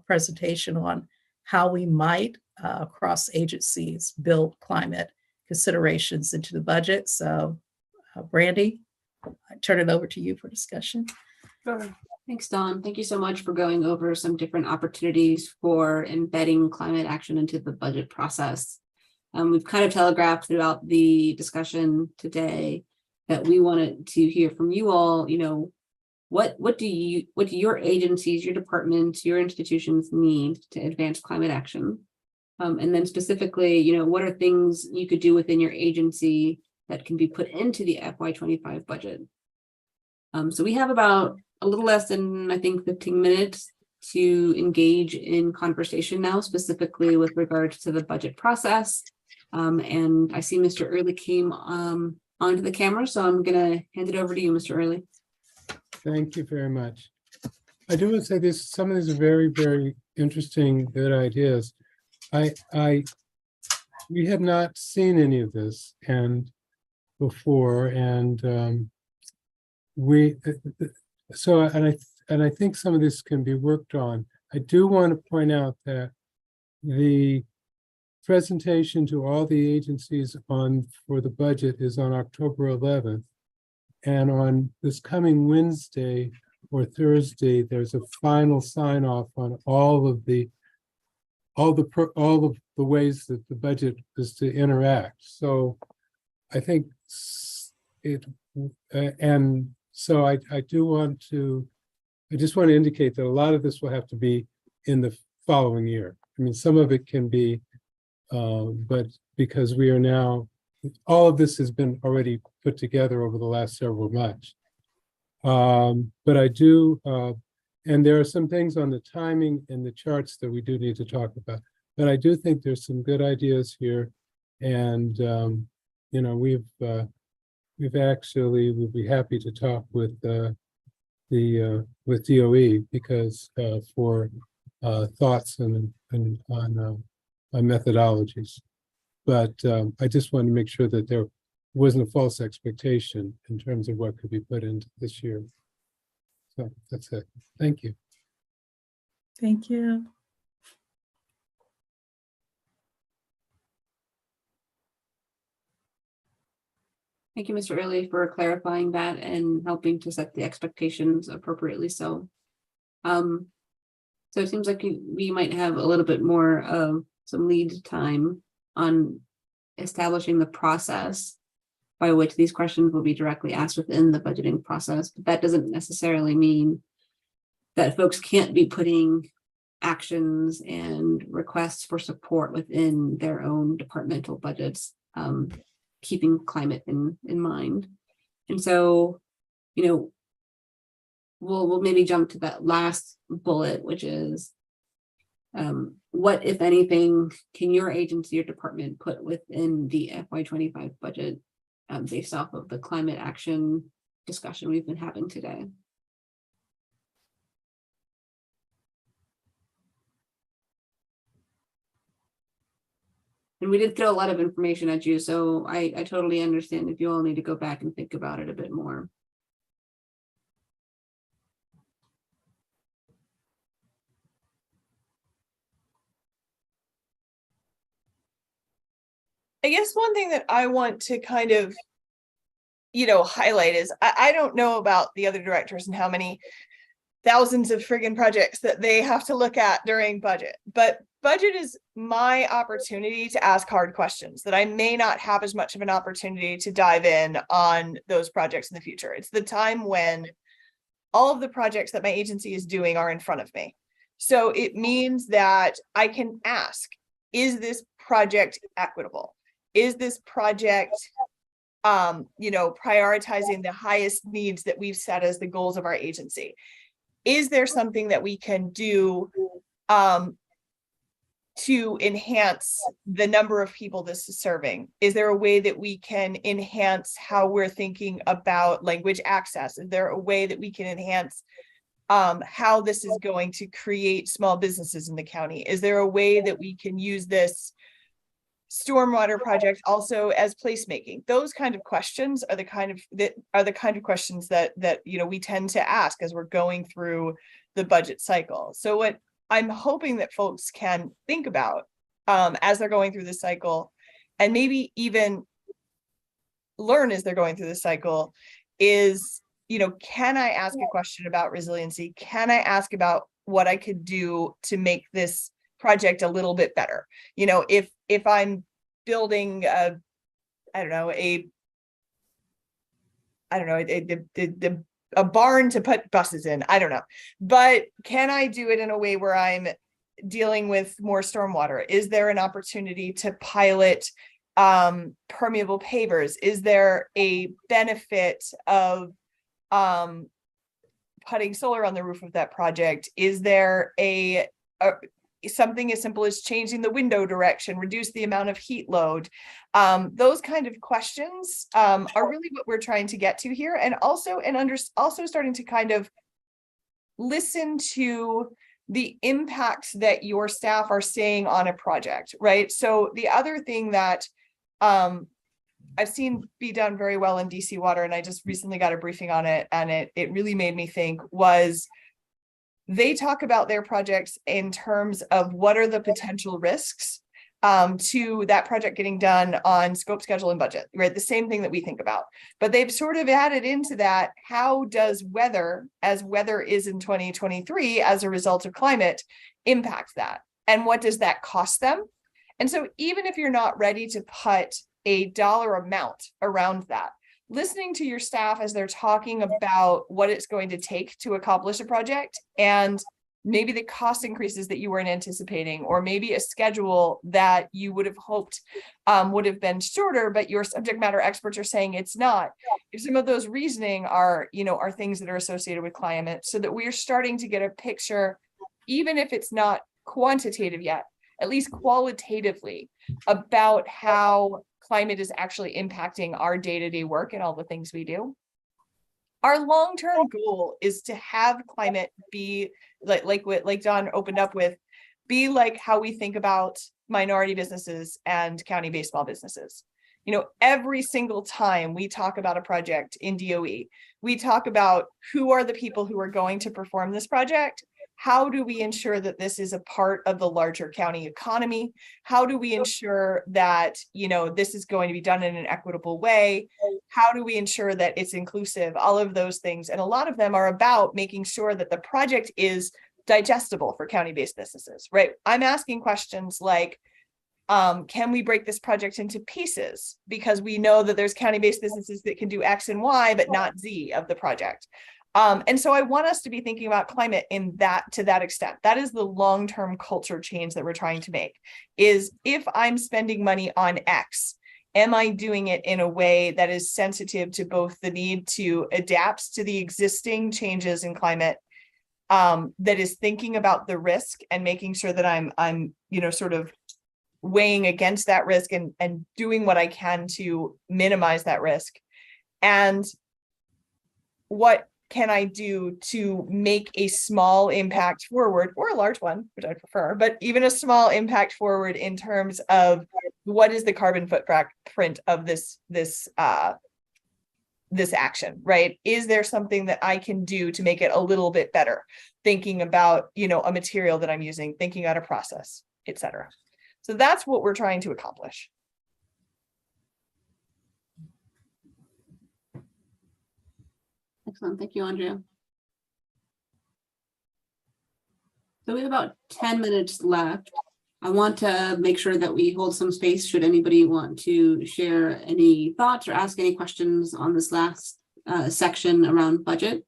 presentation on how we might across agencies build climate considerations into the budget. So Brandy, I turn it over to you for discussion. Sure. Thanks, Dawn. Thank you so much for going over some different opportunities for embedding climate action into the budget process. We've kind of telegraphed throughout the discussion today that we wanted to hear from you all, what do your agencies, your departments, your institutions need to advance climate action? And then specifically, what are things you could do within your agency that can be put into the FY25 budget? So we have about a little less than, I think, 15 minutes to engage in conversation now, specifically with regards to the budget process. And I see Mr. Early came onto the camera, so I'm going to hand it over to you, Mr. Early. Thank you very much. I do want to say this, some of these are very, very interesting, good ideas. We had not seen any of this before, and I think some of this can be worked on. I do want to point out that the presentation to all the agencies for the budget is on October 11th. And on this coming Wednesday or Thursday, there's a final sign off on all of the ways that the budget is to interact. So I think and so I just want to indicate that a lot of this will have to be in the following year. I mean, some of it can be, but because we are now, all of this has been already put together over the last several months. But I do, and there are some things on the timing and the charts that we do need to talk about. But I do think there's some good ideas here, and we'd be happy to talk with with DOE because for thoughts on methodologies. But I just wanted to make sure that there wasn't a false expectation in terms of what could be put into this year. So that's it. Thank you. Thank you. Thank you, Mr. Early, for clarifying that and helping to set the expectations appropriately. So So it seems like we might have a little bit more of some lead time on establishing the process by which these questions will be directly asked within the budgeting process. But that doesn't necessarily mean that folks can't be putting actions and requests for support within their own departmental budgets, keeping climate in mind. And so, you know, we'll maybe jump to that last bullet, which is what, if anything, can your agency or department put within the FY25 budget based off of the climate action discussion we've been having today? And we did throw a lot of information at you, so I totally understand if you all need to go back and think about it a bit more. I guess one thing that I want to kind of, highlight is I don't know about the other directors and how many thousands of friggin' projects that they have to look at during budget, but budget is my opportunity to ask hard questions that I may not have as much of an opportunity to dive in on those projects in the future. It's the time when all of the projects that my agency is doing are in front of me. So it means that I can ask, is this project equitable? Is this project, prioritizing the highest needs that we've set as the goals of our agency? Is there something that we can do to enhance the number of people this is serving? Is there a way that we can enhance how we're thinking about language access? Is there a way that we can enhance how this is going to create small businesses in the county? Is there a way that we can use this stormwater project also as placemaking? Those kind of questions are the kind of questions that we tend to ask as we're going through the budget cycle. So what I'm hoping that folks can think about as they're going through the cycle, and maybe even learn as they're going through the cycle, is, can I ask a question about resiliency? Can I ask about what I could do to make this project a little bit better? If I'm building a barn to put buses in, I don't know, but can I do it in a way where I'm dealing with more stormwater? Is there an opportunity to pilot permeable pavers? Is there a benefit of putting solar on the roof of that project? Is there something as simple as changing the window direction, reduce the amount of heat load? Those kind of questions are really what we're trying to get to here, and also starting to kind of listen to the impacts that your staff are seeing on a project, right? So the other thing that I've seen be done very well in DC Water, and I just recently got a briefing on it, and it really made me think, was they talk about their projects in terms of what are the potential risks to that project getting done on scope, schedule, and budget, right? The same thing that we think about, but they've sort of added into that, how does weather, as weather is in 2023 as a result of climate, impact that? And what does that cost them? And so even if you're not ready to put a dollar amount around that, listening to your staff as they're talking about what it's going to take to accomplish a project, and maybe the cost increases that you weren't anticipating, or maybe a schedule that you would have hoped would have been shorter, but your subject matter experts are saying it's not. If some of those reasoning are things that are associated with climate, so that we're starting to get a picture, even if it's not quantitative yet, at least qualitatively, about how climate is actually impacting our day-to-day work and all the things we do. Our long-term goal is to have climate be like Don opened up with, be like how we think about minority businesses and county-based small businesses. Every single time we talk about a project in DOE, we talk about who are the people who are going to perform this project. How do we ensure that this is a part of the larger county economy? How do we ensure that, this is going to be done in an equitable way? How do we ensure that it's inclusive? All of those things. And a lot of them are about making sure that the project is digestible for county-based businesses, right? I'm asking questions like, can we break this project into pieces? Because we know that there's county-based businesses that can do X and Y, but not Z of the project. And so I want us to be thinking about climate in that, to that extent. That is the long-term culture change that we're trying to make, is if I'm spending money on X, am I doing it in a way that is sensitive to both the need to adapt to the existing changes in climate, that is thinking about the risk and making sure that I'm sort of weighing against that risk and doing what I can to minimize that risk. And what can I do to make a small impact forward, or a large one, which I prefer, but even a small impact forward in terms of what is the carbon footprint of this action, right? Is there something that I can do to make it a little bit better? Thinking about, a material that I'm using, thinking out a process, etc. So that's what we're trying to accomplish. Excellent. Thank you, Andrea. So we have about 10 minutes left. I want to make sure that we hold some space should anybody want to share any thoughts or ask any questions on this last section around budget.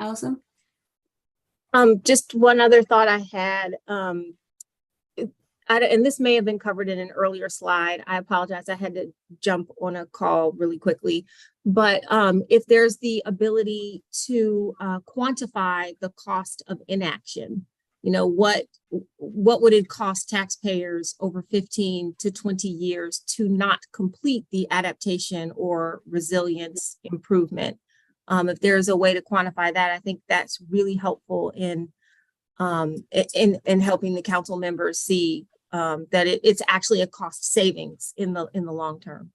Allison? Just one other thought I had, and this may have been covered in an earlier slide. I apologize. I had to jump on a call really quickly. But if there's the ability to quantify the cost of inaction, what would it cost taxpayers over 15 to 20 years to not complete the adaptation or resilience improvement? If there's a way to quantify that, I think that's really helpful in helping the council members see that it's actually a cost savings in the long term.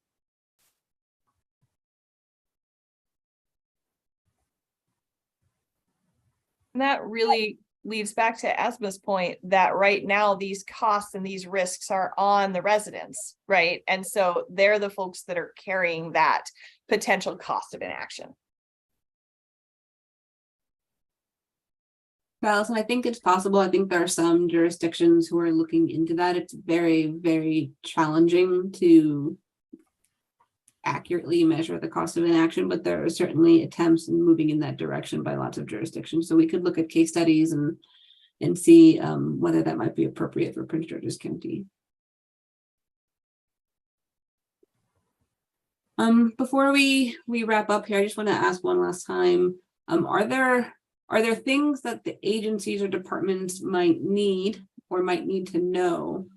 And that really leads back to Asma's point that right now these costs and these risks are on the residents, right? And so they're the folks that are carrying that potential cost of inaction. Allison, I think it's possible. I think there are some jurisdictions who are looking into that. It's very, very challenging to accurately measure the cost of inaction, but there are certainly attempts in moving in that direction by lots of jurisdictions. So we could look at case studies and see whether that might be appropriate for Prince George's County. Before we wrap up here, I just want to ask one last time, are there things that the agencies or departments might need to know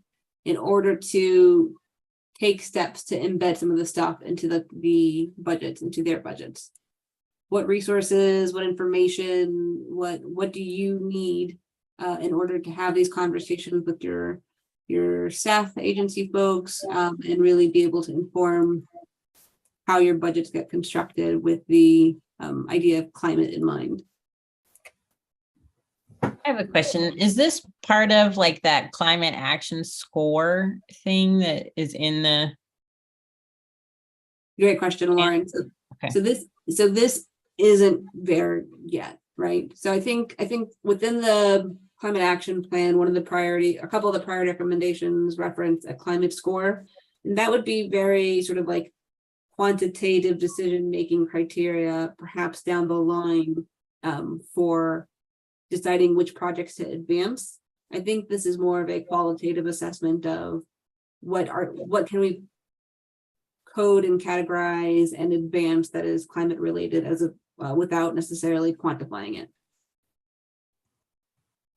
in order to take steps to embed some of the stuff into the budgets, into their budgets? What resources, what information, what do you need in order to have these conversations with your staff, agency folks, and really be able to inform how your budgets get constructed with the idea of climate in mind? I have a question. Is this part of like that climate action score thing that is in the? Great question, Lauren. So this isn't there yet, right? So I think within the climate action plan, a couple of the priority recommendations reference a climate score, and that would be very sort of like quantitative decision-making criteria, perhaps down the line for deciding which projects to advance. I think this is more of a qualitative assessment of what can we code and categorize and advance that is climate related without necessarily quantifying it.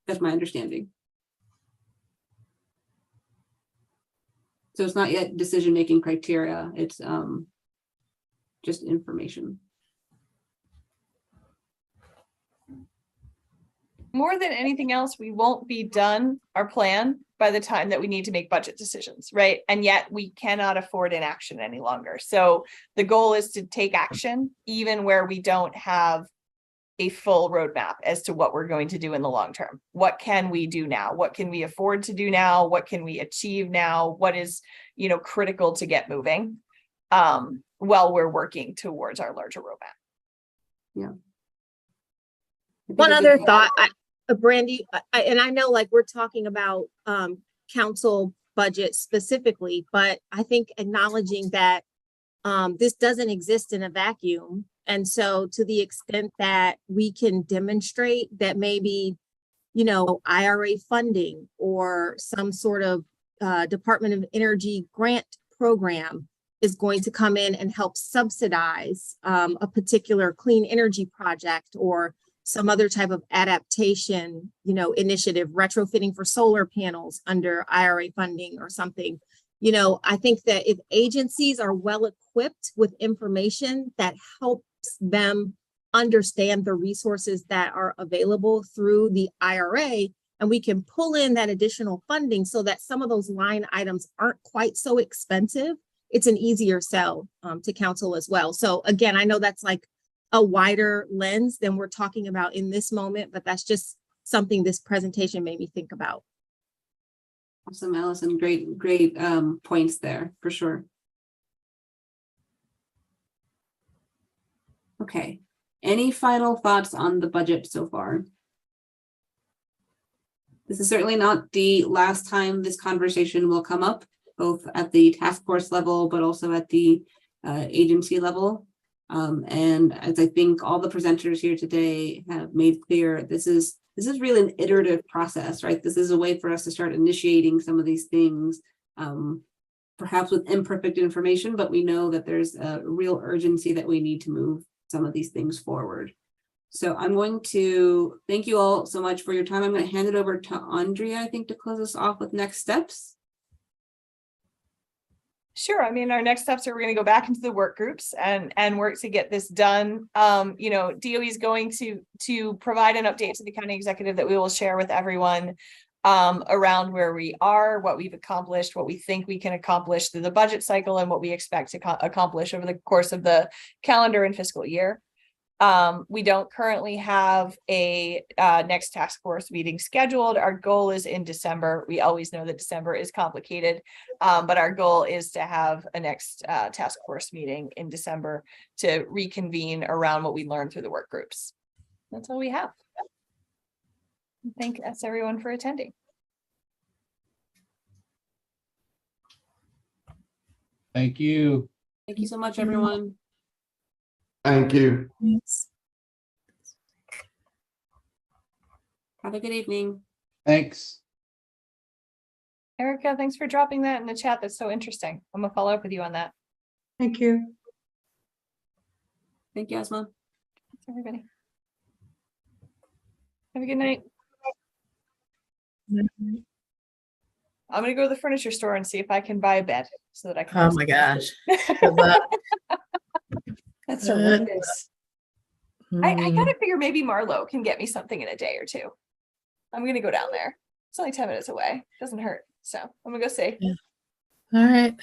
That's my understanding. So it's not yet decision-making criteria. It's just information. More than anything else, we won't be done our plan by the time that we need to make budget decisions, right? And yet we cannot afford inaction any longer. So the goal is to take action even where we don't have a full roadmap as to what we're going to do in the long term. What can we do now? What can we afford to do now? What can we achieve now? What is, critical to get moving? while we're working towards our larger roadmap. Yeah. One other thought, Brandy, and I know like we're talking about council budget specifically, but I think acknowledging that this doesn't exist in a vacuum. And so to the extent that we can demonstrate that maybe, you know, IRA funding or some sort of Department of Energy grant program is going to come in and help subsidize a particular clean energy project or some other type of adaptation, you know, initiative, retrofitting for solar panels under IRA funding or something. You know, I think that if agencies are well equipped with information that helps them understand the resources that are available through the IRA, and we can pull in that additional funding so that some of those line items aren't quite so expensive, it's an easier sell to council as well. So again, I know that's like a wider lens than we're talking about in this moment, but that's just something this presentation made me think about. Awesome, Allison. Great points there for sure. Okay. Any final thoughts on the budget so far? This is certainly not the last time this conversation will come up, both at the task force level, but also at the agency level. And as I think all the presenters here today have made clear, this is really an iterative process, right? This is a way for us to start initiating some of these things, perhaps with imperfect information, but we know that there's a real urgency that we need to move some of these things forward. So I'm going to thank you all so much for your time. I'm going to hand it over to Andrea, I think, to close us off with next steps. Sure. I mean, our next steps are we're going to go back into the work groups and work to get this done. You know, DOE is going to provide an update to the county executive that we will share with everyone around where we are, what we've accomplished, what we think we can accomplish through the budget cycle, and what we expect to accomplish over the course of the calendar and fiscal year. We don't currently have a next task force meeting scheduled. Our goal is in December. We always know that December is complicated, but our goal is to have a next task force meeting in December to reconvene around what we learned through the work groups. That's all we have. Thanks everyone for attending. Thank you. Thank you so much, everyone. Thank you. Thanks. Have a good evening. Thanks. Erica, thanks for dropping that in the chat. That's so interesting. I'm gonna follow up with you on that. Thank you. Thank you, Asma. Thanks, everybody. Have a good night. I'm gonna go to the furniture store and see if I can buy a bed so that I can. Oh my gosh. Good luck. That's horrendous. I gotta figure maybe Marlo can get me something in a day or two. I'm gonna go down there. It's only 10 minutes away. Doesn't hurt. So I'm gonna go see. Yeah. All right.